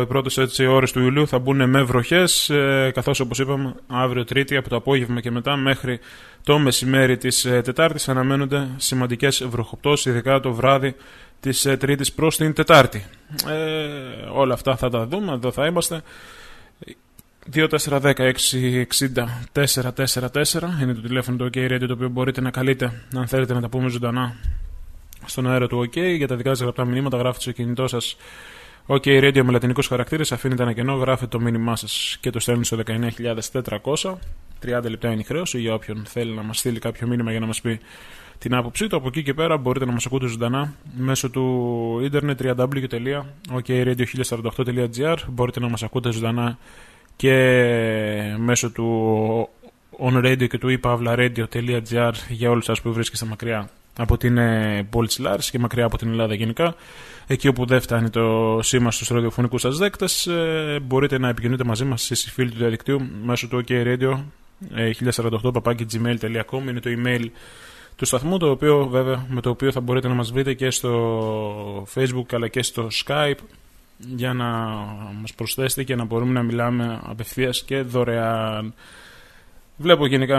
Οι πρώτες ώρες του Ιουλίου θα μπουν με βροχές, καθώς όπως είπαμε αύριο Τρίτη από το απόγευμα και μετά μέχρι το μεσημέρι της Τετάρτης αναμένονται σημαντικές βροχοπτώσεις, ειδικά το βράδυ της Τρίτης προς την Τετάρτη. Όλα αυτά θα τα δούμε, εδώ θα είμαστε. 2410-660-444 είναι το τηλέφωνο του OK Radio, το οποίο μπορείτε να καλείτε αν θέλετε να τα πούμε ζωντανά στον αέρα του OK. Για τα δικά σας γραπτά μηνύματα γράφετε στο κινητό σας OK Radio με λατινικούς χαρακτήρες, αφήνετε ένα κενό, γράφετε το μήνυμά σας και το στέλνετε στο 19.400. 30 λεπτά είναι η χρέωση για όποιον θέλει να μας στείλει κάποιο μήνυμα για να μας πει την άποψή του. Από εκεί και πέρα μπορείτε να μας ακούτε ζωντανά μέσω του ίντερνετ www.okradio1048.gr. Μπορείτε να μας ακούτε ζωντανά και μέσω του onradio και του ipavlaradio.gr για όλους σας που βρίσκεστε μακριά από την πόλη της Λάρισσας και μακριά από την Ελλάδα γενικά. Εκεί όπου δεν φτάνει το σήμα στους ραδιοφωνικούς σας δέκτες, μπορείτε να επικοινωνείτε μαζί μας στις φίλοι του διαδικτύου μέσω του OK Radio 1048@gmail.com. είναι το email του σταθμού, το οποίο, βέβαια, με το οποίο θα μπορείτε να μας βρείτε και στο Facebook αλλά και στο Skype για να μας προσθέσετε και να μπορούμε να μιλάμε απευθείας και δωρεάν. Βλέπω γενικά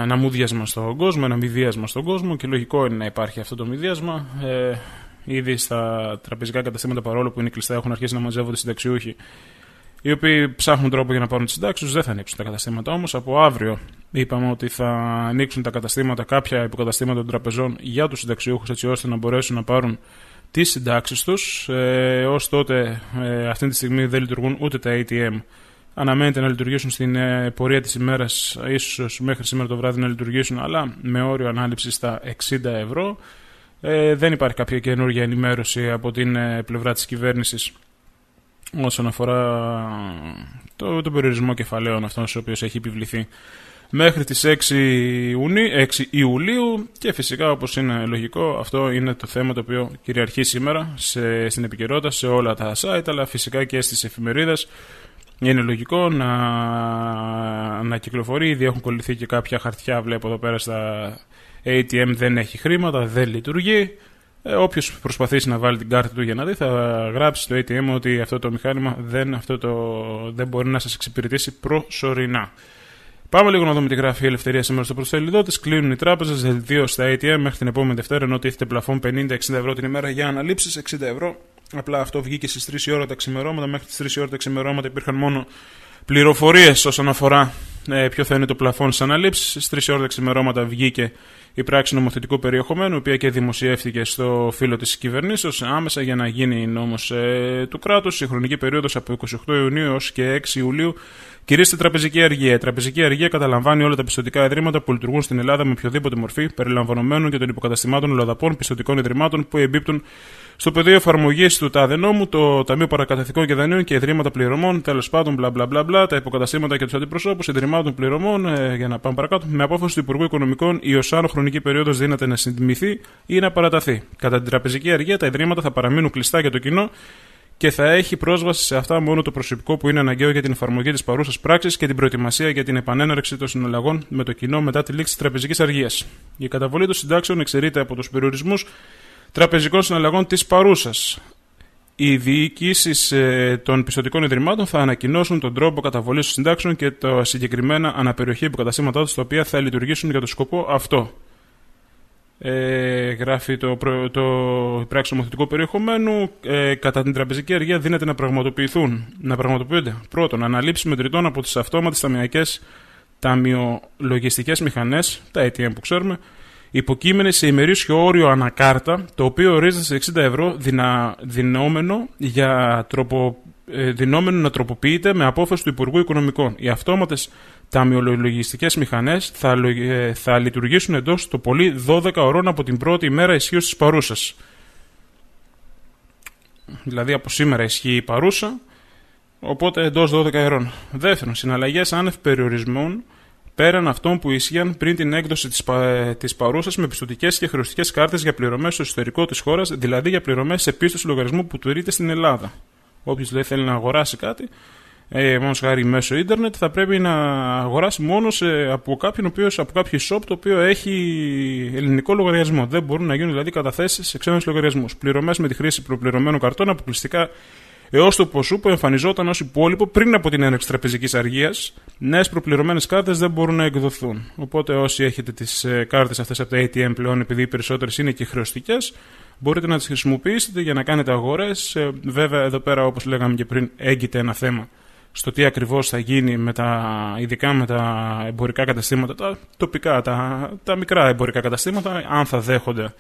ένα μουδιάσμα στον κόσμο, ένα μηδίασμα στον κόσμο και λογικό είναι να υπάρχει αυτό το μηδίασμα. Ήδη στα τραπεζικά καταστήματα, παρόλο που είναι κλειστά, έχουν αρχίσει να μαζεύονται συνταξιούχοι οι οποίοι ψάχνουν τρόπο για να πάρουν τις συντάξεις τους. Δεν θα ανοίξουν τα καταστήματα όμως. Από αύριο είπαμε ότι θα ανοίξουν τα καταστήματα, κάποια υποκαταστήματα των τραπεζών για τους συνταξιούχους, έτσι ώστε να μπορέσουν να πάρουν τις συντάξεις τους. Ως τότε, αυτή τη στιγμή δεν λειτουργούν ούτε τα ATM. Αναμένεται να λειτουργήσουν στην πορεία της ημέρας, ίσως μέχρι σήμερα το βράδυ να λειτουργήσουν, αλλά με όριο ανάληψη στα 60 ευρώ. Δεν υπάρχει κάποια καινούργια ενημέρωση από την πλευρά της κυβέρνησης όσον αφορά τον περιορισμό κεφαλαίων αυτών στους οποίους έχει επιβληθεί μέχρι τις 6 Ιουλίου και φυσικά, όπως είναι λογικό, αυτό είναι το θέμα το οποίο κυριαρχεί σήμερα στην επικαιρότητα σε όλα τα site, αλλά φυσικά και στις εφημερίδες. Είναι λογικό να κυκλοφορεί. Ήδη έχουν κολληθεί και κάποια χαρτιά, βλέπω εδώ πέρα στα ATM, δεν έχει χρήματα, δεν λειτουργεί. Όποιος προσπαθήσει να βάλει την κάρτα του για να δει, θα γράψει στο ATM ότι αυτό το μηχάνημα δεν μπορεί να σας εξυπηρετήσει προσωρινά. Πάμε λίγο να δούμε τι γράφει η Ελευθερία σήμερα στο πρωτοσέλιδό της. Κλείνουν οι τράπεζες, δελτίο στα ATM μέχρι την επόμενη Δευτέρα, ενώ τίθεται πλαφόν 50-60 ευρώ την ημέρα για αναλήψεις, 60 ευρώ. Απλά αυτό βγήκε στις 3 η ώρα τα ξημερώματα. Μέχρι τις 3 η ώρα τα ξημερώματα υπήρχαν μόνο πληροφορίες όσον αφορά ποιο θα είναι το πλαφόν στις αναλήψεις. Στις 3 η ώρα τα ξημερώματα βγήκε η πράξη νομοθετικού περιεχομένου, η οποία και δημοσιεύτηκε στο φύλλο της κυβερνήσεως άμεσα για να γίνει νόμος του κράτους. Η χρονική περίοδος από 28 Ιουνίου έως και 6 Ιουλίου κηρύσσεται τραπεζική αργία. Η τραπεζική αργία καταλαμβάνει όλα τα πιστωτικά ιδρύματα που λειτουργούν στην Ελλάδα με οποιοδήποτε μορφή, περιλαμβανομένων και των υποκαταστημάτων αλλοδαπών πιστωτικών ιδρυμάτων που εμπίπτουν στο πεδίο εφαρμογής του ΤΑΔΕ νόμου, το Ταμείο Παρακαταθήκων και Δανείων και ιδρύματα πληρωμών, τέλος πάντων, μπλα, τα υποκαταστήματα και τους αντιπροσώπους ιδρυμάτων πληρωμών, για να πάμε παρακάτω, με απόφαση του Υπουργού Οικονομικών, η ως άνω χρονική περίοδος δύναται να συντιμηθεί ή να παραταθεί. Κατά την τραπεζική αργία, τα ιδρύματα θα παραμείνουν κλειστά για το κοινό και θα έχει πρόσβαση σε αυτά μόνο το προσωπικό που είναι αναγκαίο για την εφαρμογή της παρούσας πράξης και την προετοιμασία για την επανέναρξη των συναλλαγών με το κοινό μετά τη λήξη της τραπεζικής αργίας. Η καταβολή των συντάξεων εξαιρείται από τους περιορισμούς τραπεζικών συναλλαγών της παρούσας. Οι διοικήσεις των πιστωτικών ιδρυμάτων θα ανακοινώσουν τον τρόπο καταβολής των συντάξεων και τα συγκεκριμένα αναπεριοχή υποκαταστήματά τους, τα οποία θα λειτουργήσουν για το σκοπό αυτό. Γράφει η πράξη νομοθετικού περιεχομένου. Κατά την τραπεζική αργία δίνεται να πραγματοποιούνται πρώτον αναλήψεις μετρητών από τις αυτόματες ταμιακές ταμιολογιστικές μηχανές, τα ATM που ξέρουμε, υποκείμενες σε ημερήσιο όριο ανακάρτα, το οποίο ορίζεται σε 60 ευρώ δινόμενο να τροποποιείται με απόφαση του Υπουργού Οικονομικών. Οι αυτόματες ταμιολογιστικές μηχανές θα λειτουργήσουν εντός το πολύ 12 ωρών από την πρώτη ημέρα ισχύως της παρούσας. Δηλαδή από σήμερα ισχύει η παρούσα, οπότε εντός 12 ωρών. Δεύτερον, συναλλαγές άνευ περιορισμών πέραν αυτών που ισχύαν πριν την έκδοση της παρούσας με πιστωτικές και χρεωστικές κάρτες για πληρωμές στο εσωτερικό της χώρας, δηλαδή για πληρωμές σε πίστοση λογαριασμού που τηρείται στην Ελλάδα. Όποιος δηλαδή θέλει να αγοράσει κάτι, μόνο χάρη μέσω ίντερνετ, θα πρέπει να αγοράσει μόνο από κάποιο shop το οποίο έχει ελληνικό λογαριασμό. Δεν μπορούν να γίνουν δηλαδή καταθέσεις σε ξένους λογαριασμούς. Πληρωμές με τη χρήση προπληρωμένων καρτών αποκλειστικά έως το ποσού που εμφανιζόταν ως υπόλοιπο πριν από την έναρξη τραπεζικής αργίας. Νέες προπληρωμένες κάρτες δεν μπορούν να εκδοθούν. Οπότε όσοι έχετε τις κάρτες αυτές από τα ATM πλέον, επειδή οι περισσότερες είναι και χρεωστικές, μπορείτε να τις χρησιμοποιήσετε για να κάνετε αγορές. Βέβαια, εδώ πέρα, όπως λέγαμε και πριν, έγκυται ένα θέμα στο τι ακριβώς θα γίνει ειδικά με τα εμπορικά καταστήματα, τα τοπικά, τα μικρά εμπορικά καταστήματα, αν θα δέχονται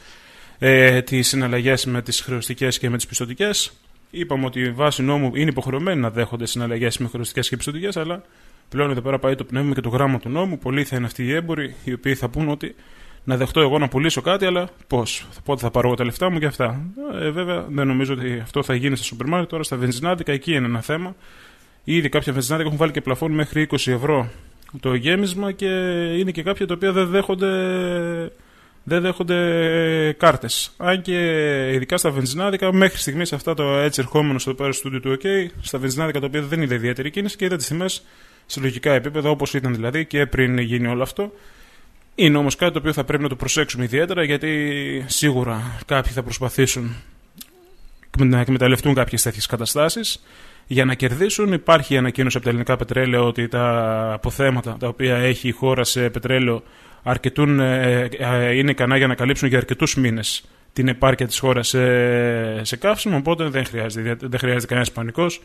τις συναλλαγές με τις χρεωστικές και με τις πιστωτικές. Είπαμε ότι βάσει νόμου είναι υποχρεωμένοι να δέχονται συναλλαγές με χρεωστικές και πιστωτικές, αλλά πλέον εδώ πέρα πάει το πνεύμα και το γράμμα του νόμου. Πολλοί θα είναι αυτοί οι έμποροι, οι οποίοι θα πούν ότι να δεχτώ εγώ να πουλήσω κάτι, αλλά πώς, πότε θα πάρω εγώ τα λεφτά μου και αυτά. Βέβαια, δεν νομίζω ότι αυτό θα γίνει στα σούπερ μάρκετ. Τώρα στα βενζινάδικα εκεί είναι ένα θέμα. Ήδη κάποια βενζινάδικα έχουν βάλει και πλαφόν μέχρι 20 ευρώ το γέμισμα και είναι και κάποια τα οποία δεν δέχονται κάρτες. Αν και ειδικά στα βενζινάδικα, μέχρι στιγμής αυτά το έτσι ερχόμενο στο πέρα στούντιο του OK, στα βενζινάδικα τα οποία δεν είδε ιδιαίτερη κίνηση και είδα τις τιμές σε λογικά επίπεδα όπως ήταν δηλαδή και πριν γίνει όλο αυτό. Είναι όμως κάτι το οποίο θα πρέπει να το προσέξουμε ιδιαίτερα, γιατί σίγουρα κάποιοι θα προσπαθήσουν να εκμεταλλευτούν κάποιες τέτοιες καταστάσεις για να κερδίσουν. Υπάρχει ανακοίνωση από τα ελληνικά πετρέλαια ότι τα αποθέματα τα οποία έχει η χώρα σε πετρέλαιο είναι ικανά για να καλύψουν για αρκετούς μήνες την επάρκεια της χώρας σε καύσιμο, οπότε δεν χρειάζεται κανένας πανικός.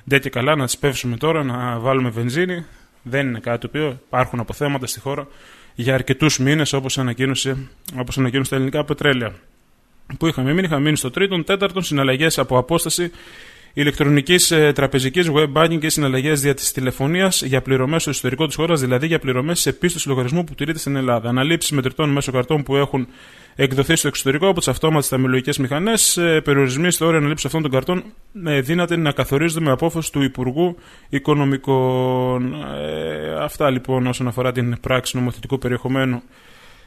Δεν και καλά να τις πέφσουμε τώρα, να βάλουμε βενζίνη. Δεν είναι κάτι το οποίο υπάρχουν αποθέματα στη χώρα για αρκετούς μήνες, όπως ανακοίνωσε τα ελληνικά πετρέλαια. Που είχαμε μείνει στο τρίτον, τέταρτον, συναλλαγές από απόσταση ηλεκτρονικής τραπεζικής, web banking και συναλλαγές δια της τηλεφωνίας για πληρωμές στο εσωτερικό της χώρας, δηλαδή για πληρωμές σε πίστοση λογαριασμού που τηρείται στην Ελλάδα. Αναλήψεις μετρητών μέσω καρτών που έχουν εκδοθεί στο εξωτερικό από τις αυτόματες ταμιολογικές μηχανές. Περιορισμοί στο όριο αναλήψης αυτών των καρτών δύναται να καθορίζονται με απόφαση του Υπουργού Οικονομικών. Αυτά λοιπόν όσον αφορά την πράξη νομοθετικού περιεχομένου,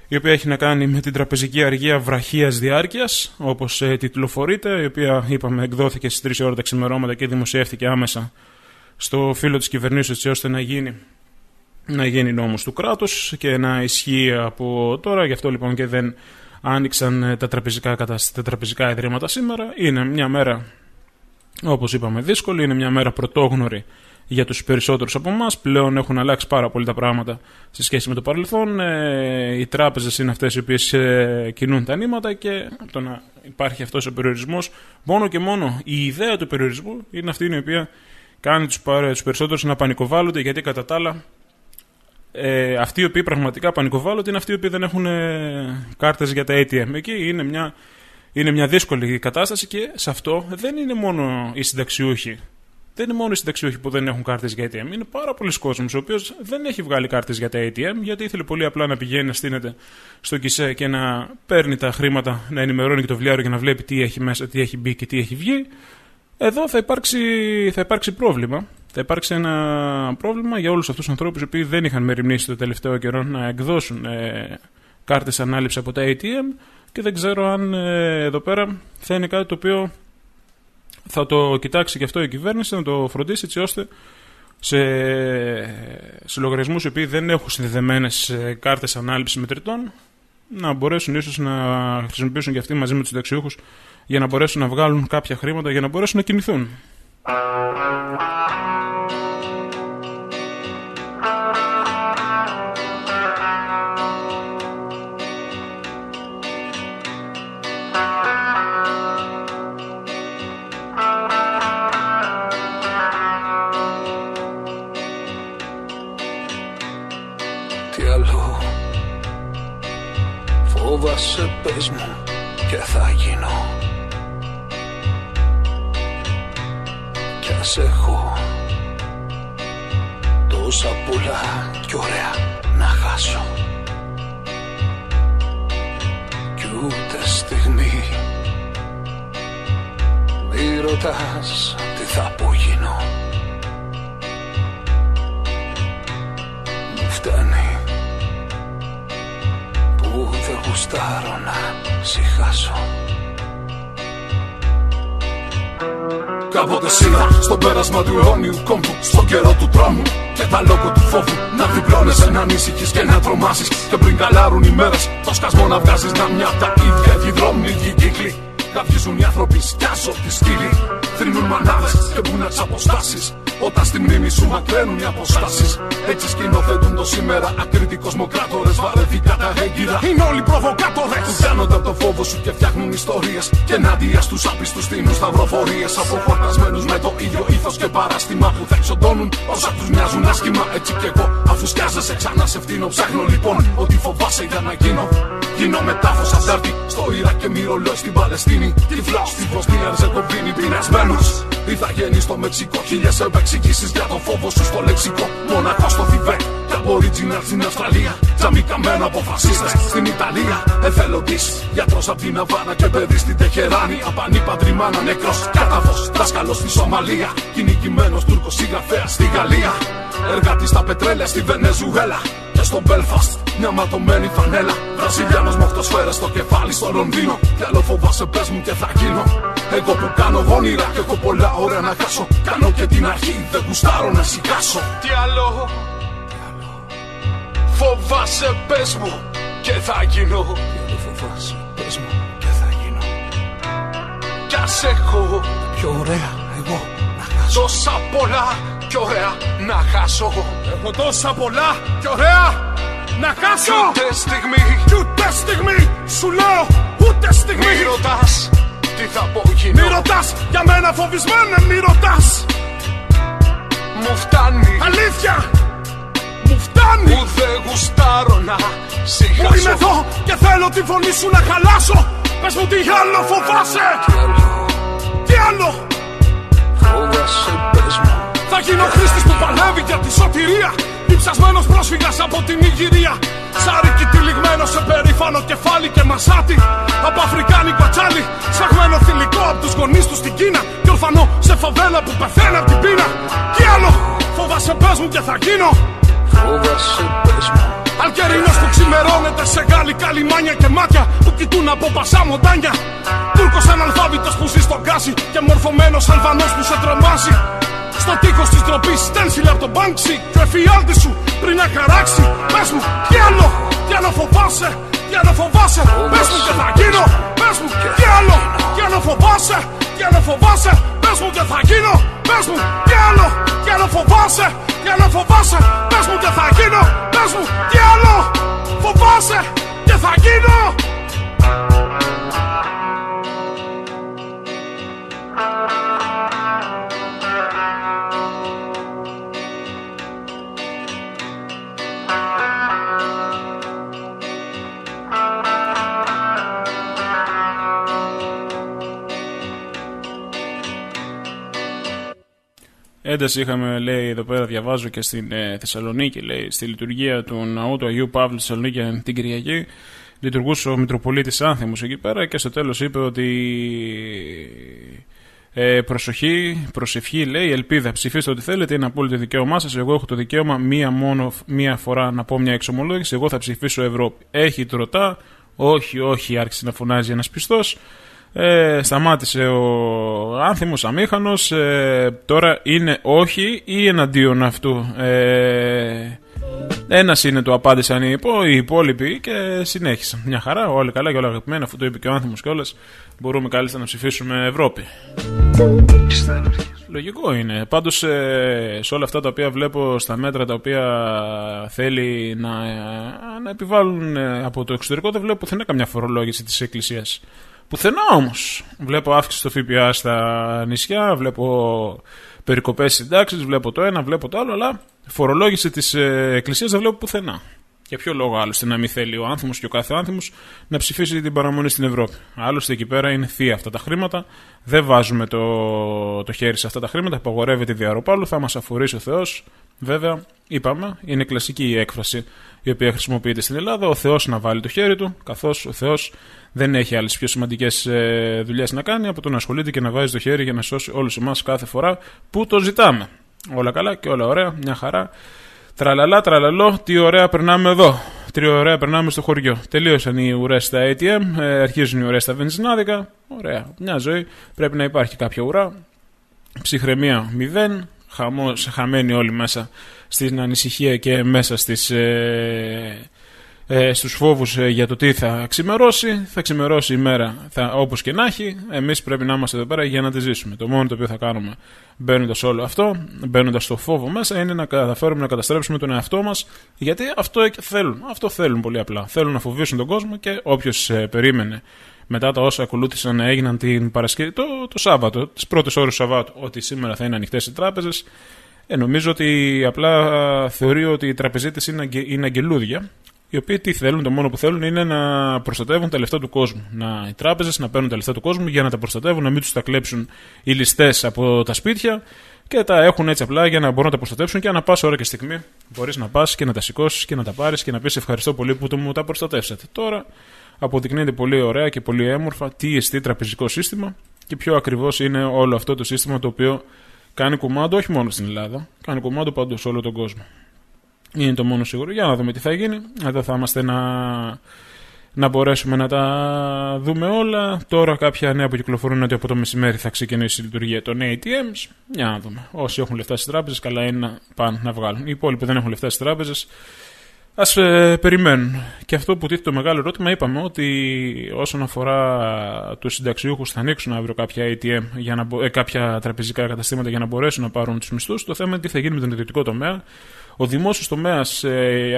η οποία έχει να κάνει με την τραπεζική αργία βραχίας διάρκειας, όπως τιτλοφορείται, η οποία είπαμε εκδόθηκε στις 3 ώρα τα ξημερώματα και δημοσιεύτηκε άμεσα στο φύλλο της κυβερνήσεως, έτσι ώστε να γίνει νόμος του κράτους και να ισχύει από τώρα. Γι' αυτό λοιπόν και δεν άνοιξαν τα τραπεζικά ιδρύματα σήμερα. Είναι μια μέρα, όπως είπαμε, δύσκολη, είναι μια μέρα πρωτόγνωρη για τους περισσότερους από εμάς. Πλέον έχουν αλλάξει πάρα πολύ τα πράγματα σε σχέση με το παρελθόν. Οι τράπεζες είναι αυτές οι οποίες κινούν τα νήματα και το να υπάρχει αυτός ο περιορισμός, μόνο και μόνο η ιδέα του περιορισμού είναι αυτή η οποία κάνει τους περισσότερους να πανικοβάλλονται, γιατί κατά τα άλλα αυτοί οι οποίοι πραγματικά πανικοβάλλονται είναι αυτοί οι οποίοι δεν έχουν κάρτες για τα ATM. Εκεί είναι μια δύσκολη κατάσταση και σε αυτό δεν είναι μόνο οι συνταξιούχοι. Δεν είναι μόνο οι συνταξιούχοι που δεν έχουν κάρτες για ATM. Είναι πάρα πολλοί κόσμος ο οποίος δεν έχει βγάλει κάρτες για τα ATM, γιατί ήθελε πολύ απλά να πηγαίνει, να στείνεται στο κισέ και να παίρνει τα χρήματα, να ενημερώνει και το βιβλιάριο για να βλέπει τι έχει μέσα, τι έχει μπει και τι έχει βγει. Εδώ θα υπάρξει πρόβλημα. Θα υπάρξει ένα πρόβλημα για όλους αυτούς τους ανθρώπους οι οποίοι δεν είχαν μεριμνήσει το τελευταίο καιρό να εκδώσουν κάρτες ανάληψη από τα ATM, και δεν ξέρω αν εδώ πέρα θα είναι κάτι το οποίο θα το κοιτάξει και αυτό η κυβέρνηση, να το φροντίσει έτσι ώστε σε λογαριασμούς οι οποίοι δεν έχουν συνδεδεμένες κάρτες ανάληψης μετρητών να μπορέσουν ίσως να χρησιμοποιήσουν και αυτοί μαζί με τους συνταξιούχους για να μπορέσουν να βγάλουν κάποια χρήματα για να μπορέσουν να κινηθούν. Τι άλλο φόβασαι, πες μου, και θα γίνω. Κι ας έχω τόσα πολλά κι ωραία να χάσω, κι ούτε στιγμή μη ρωτάς τι θα απογίνω. Μου φτάνει που δεν γουστάρω να συχάσω. Κάποτε σίδα στο πέρασμα του αιώνιου κόμπου, στον καιρό του τρόμου και τα λόγω του φόβου, να διπλώνεσαι, να ανησυχείς και να τρομάσεις, και πριν καλάρουν οι μέρες το σκασμό να βγάζεις, να μια απ' τα ίδια οι δρόμοι, οι κύκλοι. Καυγίζουν οι άνθρωποι, σκιάζω τη στήλη. Θρυνούν μανάδες και μπουν τις αποστάσεις, όταν στη μνήμη σου μακραίνουν οι αποστάσεις. Έτσι σκηνοθετούν το σήμερα ακρίτοι κοσμοκράτορες, βαρεθήκα τα έγκυρα. Είναι όλοι προβοκάτορες που πιάνονται από το φόβο σου και φτιάχνουν ιστορίες, και ενάντια στους άπιστους στείνουν σταυροφορίες, αποφορτασμένους με το ίδιο ήθος και παράστημα που θα εξοντώνουν όσα τους μοιάζουν άσχημα. Έτσι κι εγώ, αφού σκιάζεσαι ξανά σε φτύνω, ψάχνω λοιπόν ότι φοβάσαι για να γίνω. Γίνω μετάφος αντάρτη στο Ιράκ και μυρολόι στην Παλαιστίνη. Τυφλός στη Βοσνία Ερζεγοβίνη, πεινασμένος. Ηθαγέννη στο Μεξικό, χίλιες επεξηγήσεις για το φόβο σου στο λεξικό. Μοναχό στο Θιβέτ και Aboriginal στην Αυστραλία. Τζαμί καμένο από φασίστες στην Ιταλία. Εθελοντής, γιατρός απ' την Αβάνα και παιδί στην Τεχεράνη. Απανίπαντρη μάνα, νεκρός, καταφός, δάσκαλος στη Σομαλία. Κυνηγημένος Τούρκος συγγραφέας στη Γαλλία. Εργάτης στα πετρέλαια στη Βενεζουέλα. Και στο Belfast μια ματωμένη φανέλα. Βραζιλιάνος με 8 σφαίρες στο κεφάλι στο Λονδίνο. Κι άλλο φοβάσαι, πες μου, και θα γίνω. Εγώ που κάνω όνειρα και έχω πολλά ωραία να χάσω. Κάνω και την αρχή, δεν γουστάρω να σιγάσω. Τι άλλο φοβάσαι, πες μου, και θα γίνω. Τι άλλο φοβάσαι, πες μου, και θα γίνω. Κι ας έχω πιο ωραία εγώ να χάσω. τόσα πολλά κι ωραία να χάσω. Έχω τόσα πολλά κι ωραία να χάσω. Κι ούτε στιγμή, κι ούτε στιγμή, σου λέω ούτε στιγμή. μη ρωτάς τι θα πω γίνω. Μη ρωτάς για μένα φοβισμένε, μη ρωτάς. Μου φτάνει αλήθεια, μου φτάνει που δεν γουστάρω να σιγάσω. Που είμαι εδώ και θέλω τη φωνή σου να χαλάσω. Πες μου τι άλλο φοβάσαι. Τι άλλο Τι άλλο Φόβασε, πες μου. Θα γίνω χρήστης που παλεύει για τη σωτηρία. Διψασμένος πρόσφυγας από την Ιγυρία. Σάρικι τυλιγμένο σε περήφανο κεφάλι και μασάτι. Από αφρικάνικο τσάλι. Σφαγμένο θηλυκό από τους γονείς του στην Κίνα. Και ορφανό σε φαβέλα που πεθαίνει από την πείνα. Τι άλλο, φοβάσαι πες μου και θα γίνω. Φόβασε, πες μου. Αλκερινός που ξημερώνεται σε γαλλικά λιμάνια και μάτια που κοιτούν από πασά μοντάνια. Τούρκος αναλφάβητος που ζει στον γκάζι και μορφωμένος Αλβανός που σε τρομάζει. Στο τείχος της ντροπής στένσιλε από τον Μπάνξι. Και ο εφιάλτης σου πριν να χαράξει. Πες μου τι άλλο, τι άλλο φοβάσαι. Τι άλλο φοβάσαι, πες μου και θα γίνω. Πες μου τι άλλο, τι άλλο φοβάσαι. Τι άλλο φοβάσαι, πες μου και θα γίνω. Πες μου τι άλλο, τι άλλο φοβάσαι. Τι άλλο φοβάσαι, πες μου και θα γίνω. Πες μου τι άλλο φοβάσαι και θα γίνω. Ένταση είχαμε, λέει, εδώ πέρα διαβάζω και στην Θεσσαλονίκη, λέει, στη λειτουργία του ναού του Αγίου Παύλου Θεσσαλονίκη την Κυριακή. Λειτουργούσε ο Μητροπολίτης Άνθιμος εκεί πέρα και στο τέλος είπε ότι προσευχή, λέει, ελπίδα. Ψηφίστε ό,τι θέλετε, είναι απόλυτο δικαίωμά σας. Εγώ έχω το δικαίωμα μία φορά να πω μια εξομολόγηση. Εγώ θα ψηφίσω Ευρώπη. Έχει τροτά. Όχι, άρχισε να φωνάζει ένας πιστός. Σταμάτησε ο Άνθιμος αμήχανος. Τώρα είναι όχι ή εναντίον αυτού. Ένας είναι, το απάντησαν οι υπόλοιποι και συνέχισαν. Μια χαρά, όλοι καλά και όλα αγαπημένα, αφού το είπε και ο Άνθιμος κιόλας. Μπορούμε κάλλιστα να ψηφίσουμε Ευρώπη. Λογικό είναι. Πάντως σε όλα αυτά τα οποία βλέπω, στα μέτρα τα οποία θέλει να επιβάλλουν από το εξωτερικό, δεν βλέπω πουθενά καμιά φορολόγηση της Εκκλησίας. Πουθενά όμως. Βλέπω αύξηση στο ΦΠΑ στα νησιά, βλέπω περικοπές συντάξεις, βλέπω το ένα, βλέπω το άλλο, αλλά φορολόγηση της Εκκλησίας δεν βλέπω πουθενά. Για ποιο λόγο άλλωστε να μην θέλει ο Άνθιμος και ο κάθε Άνθιμος να ψηφίσει την παραμονή στην Ευρώπη. Άλλωστε εκεί πέρα είναι θεία αυτά τα χρήματα. Δεν βάζουμε το χέρι σε αυτά τα χρήματα. Απαγορεύεται η διαρροπάλου. Θα μας αφορήσει ο Θεός. Βέβαια, είπαμε, είναι κλασική η έκφραση η οποία χρησιμοποιείται στην Ελλάδα. Ο Θεός να βάλει το χέρι του, καθώς ο Θεός δεν έχει άλλες πιο σημαντικές δουλειές να κάνει από το να ασχολείται και να βάζει το χέρι για να σώσει όλους εμάς κάθε φορά που το ζητάμε. Όλα καλά και όλα ωραία, μια χαρά. Τραλαλά, τραλαλό, τι ωραία περνάμε εδώ. Τι ωραία περνάμε στο χωριό. Τελείωσαν οι ουρές στα ATM, αρχίζουν οι ουρές στα βενζινάδικα. Ωραία, μια ζωή. Πρέπει να υπάρχει κάποια ουρά. Ψυχραιμία 0. Χαμένοι όλοι μέσα στην ανησυχία και μέσα στους φόβους για το τι θα ξημερώσει. Θα ξημερώσει η μέρα όπως και να έχει. Εμείς πρέπει να είμαστε εδώ πέρα για να τη ζήσουμε. Το μόνο το οποίο θα κάνουμε μπαίνοντας όλο αυτό, μπαίνοντας στο φόβο μέσα, είναι να καταφέρουμε να καταστρέψουμε τον εαυτό μας. Γιατί αυτό θέλουν. Αυτό θέλουν πολύ απλά. Θέλουν να φοβήσουν τον κόσμο και όποιος περίμενε μετά τα όσα ακολούθησαν έγιναν την Παρασκευή, το Σάββατο, τις πρώτες ώρες του Σαββάτου, ότι σήμερα θα είναι ανοιχτές οι τράπεζες. Νομίζω ότι απλά θεωρεί ότι οι τραπεζίτες είναι αγγελούδια. Οι οποίοι τι θέλουν, το μόνο που θέλουν είναι να προστατεύουν τα λεφτά του κόσμου. Οι τράπεζες να παίρνουν τα λεφτά του κόσμου για να τα προστατεύουν, να μην τους τα κλέψουν οι ληστές από τα σπίτια και τα έχουν έτσι απλά για να μπορούν να τα προστατεύσουν και ανά πάσα ώρα και στιγμή μπορείς να πας και να τα σηκώσεις και να τα πάρεις και να πεις ευχαριστώ πολύ που μου τα προστατεύσατε. Τώρα αποδεικνύεται πολύ ωραία και πολύ έμορφα τι εστί τραπεζικό σύστημα και ποιο ακριβώς είναι όλο αυτό το σύστημα το οποίο κάνει κουμάντο όχι μόνο στην Ελλάδα, κάνει κουμάντο παντού σε όλο τον κόσμο. Είναι το μόνο σίγουρο. Για να δούμε τι θα γίνει. Εδώ θα είμαστε να μπορέσουμε να τα δούμε όλα. Τώρα κάποια νέα που κυκλοφορούν ότι από το μεσημέρι θα ξεκινήσει η λειτουργία των ATMs. Για να δούμε. Όσοι έχουν λεφτά στις τράπεζες, καλά είναι να πάνε να βγάλουν. Οι υπόλοιποι που δεν έχουν λεφτά στις τράπεζες, ας περιμένουν. Και αυτό που τίθεται το μεγάλο ερώτημα, είπαμε ότι όσον αφορά τους συνταξιούχους θα ανοίξουν αύριο κάποια ATM, κάποια τραπεζικά καταστήματα για να μπορέσουν να πάρουν τους μισθούς. Το θέμα είναι τι θα γίνει με τον ιδιωτικό τομέα. Ο δημόσιος τομέας,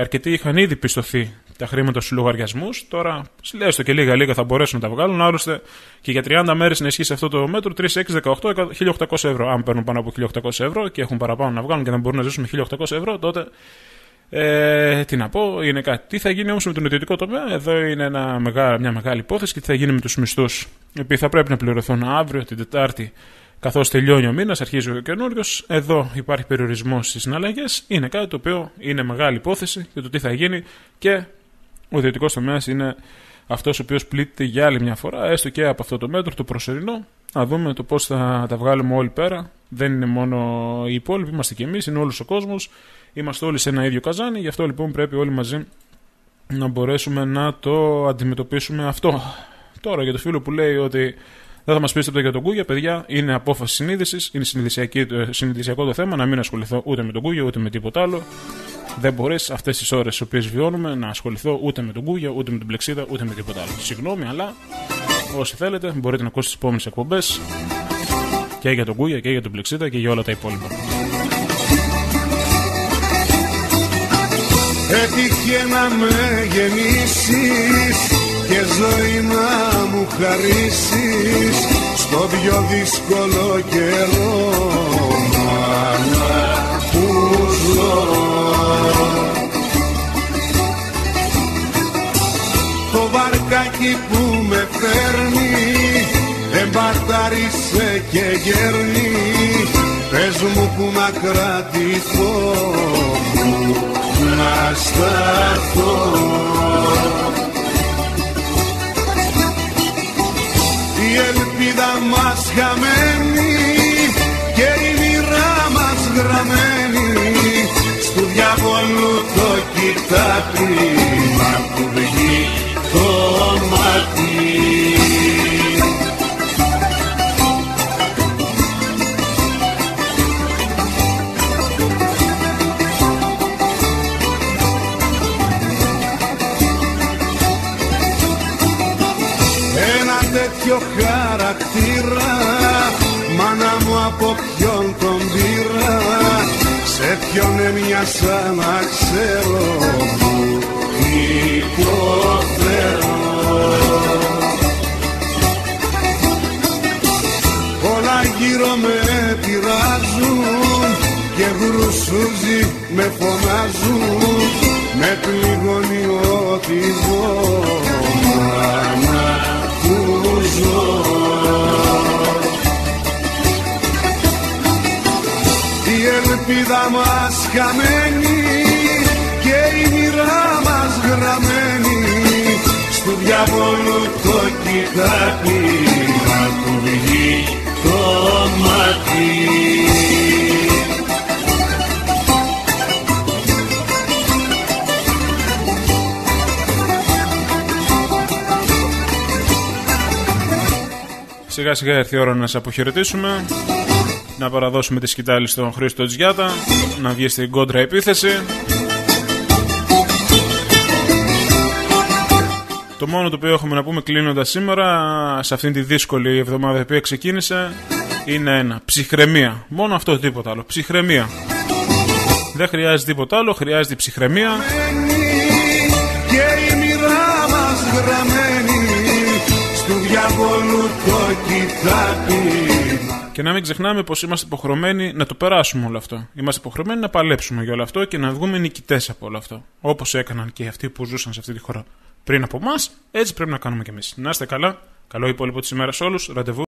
αρκετοί είχαν ήδη πιστωθεί τα χρήματα στους λογαριασμούς. Τώρα, έστω και λίγα θα μπορέσουν να τα βγάλουν. Άλλωστε, και για 30 μέρες να ισχύσει αυτό το μέτρο, 3, 6, 18, 1.800 ευρώ. Αν παίρνουν πάνω από 1.800 ευρώ και έχουν παραπάνω να βγάλουν και να μπορούν να ζήσουν με 1.800 ευρώ, τότε. Τι να πω, είναι κάτι. Τι θα γίνει όμως με τον ιδιωτικό τομέα, εδώ είναι μια μεγάλη υπόθεση και τι θα γίνει με τους μισθούς, οι οποίοι θα πρέπει να πληρωθούν αύριο, την Τετάρτη, καθώς τελειώνει ο μήνας, αρχίζει ο καινούριος. Εδώ υπάρχει περιορισμός στις συναλλαγές. Είναι κάτι το οποίο είναι μεγάλη υπόθεση για το τι θα γίνει και ο ιδιωτικός τομέας είναι αυτός ο οποίος πλήττει για άλλη μια φορά, έστω και από αυτό το μέτρο, το προσωρινό. Να δούμε το πώς θα τα βγάλουμε όλοι πέρα. Δεν είναι μόνο οι υπόλοιποι, είμαστε και εμείς, είναι όλος ο κόσμος. Είμαστε όλοι σε ένα ίδιο καζάνι, γι' αυτό λοιπόν πρέπει όλοι μαζί να μπορέσουμε να το αντιμετωπίσουμε αυτό. Τώρα για το φίλο που λέει ότι δεν θα μας πείσετε για τον Κούγια, παιδιά, είναι απόφαση συνείδησης, είναι συνειδησιακό το θέμα, να μην ασχοληθώ ούτε με τον Κούγια ούτε με τίποτα άλλο. Δεν μπορείς αυτές τις ώρες τις οποίες βιώνουμε να ασχοληθώ ούτε με τον Κούγια, ούτε με την Πλεξίδα, ούτε με τίποτα άλλο. Συγγνώμη, αλλά όσοι θέλετε μπορείτε να ακούσετε τις επόμενες εκπομπές και για τον Κούγια και για την Πλεξίδα και για όλα τα υπόλοιπα. Έτυχε να με γεννήσεις και ζωή να μου χαρίσεις στο πιο δύσκολο καιρό, μάνα που ζω. Το βαρκάκι που με φέρνει εμπαρτάρισε και γέρνει. Πες μου που να κρατηθώ, να σταθώ. Η ελπίδα μας χαμένη και η μοίρα μας γραμμένη στου διαβόλου το κοιτάπι να του βγει το μάτι. Τέτοιο χαρακτήρα, μάνα μου από ποιον τον πήρα, σε ποιον έμοιασα να ξέρω που υποφέρω. Όλα γύρω με πειράζουν και γρουσούζι με φωνάζουν, με πληγώνει ό,τι ζω, μάνα που ζω. Η ελπίδα μας χαμένη και η μοίρα μας γραμμένη στου διαβόλου το κοιτάπι να του βγει το μάτι. Σιγά σιγά έρθει η ώρα να σε αποχαιρετήσουμε, να παραδώσουμε τη σκητάλη στον Χρήστο Τζιάτα, να βγει στην κόντρα επίθεση. Το μόνο το οποίο έχουμε να πούμε κλείνοντας σήμερα, σε αυτήν τη δύσκολη εβδομάδα που ξεκίνησε, είναι ένα: ψυχραιμία. Μόνο αυτό, τίποτα άλλο. Ψυχραιμία. Δεν χρειάζεται τίποτα άλλο, χρειάζεται ψυχραιμία. Και η μοίρα μας γραμμένη του διαβόλου το κοιτάπι. Και να μην ξεχνάμε πως είμαστε υποχρεωμένοι να το περάσουμε όλο αυτό. Είμαστε υποχρεωμένοι να παλέψουμε για όλο αυτό και να βγούμε νικητές από όλο αυτό. Όπως έκαναν και αυτοί που ζούσαν σε αυτή τη χώρα πριν από εμάς, έτσι πρέπει να κάνουμε κι εμείς. Να είστε καλά. Καλό υπόλοιπο της ημέρας όλους. Ραντεβού.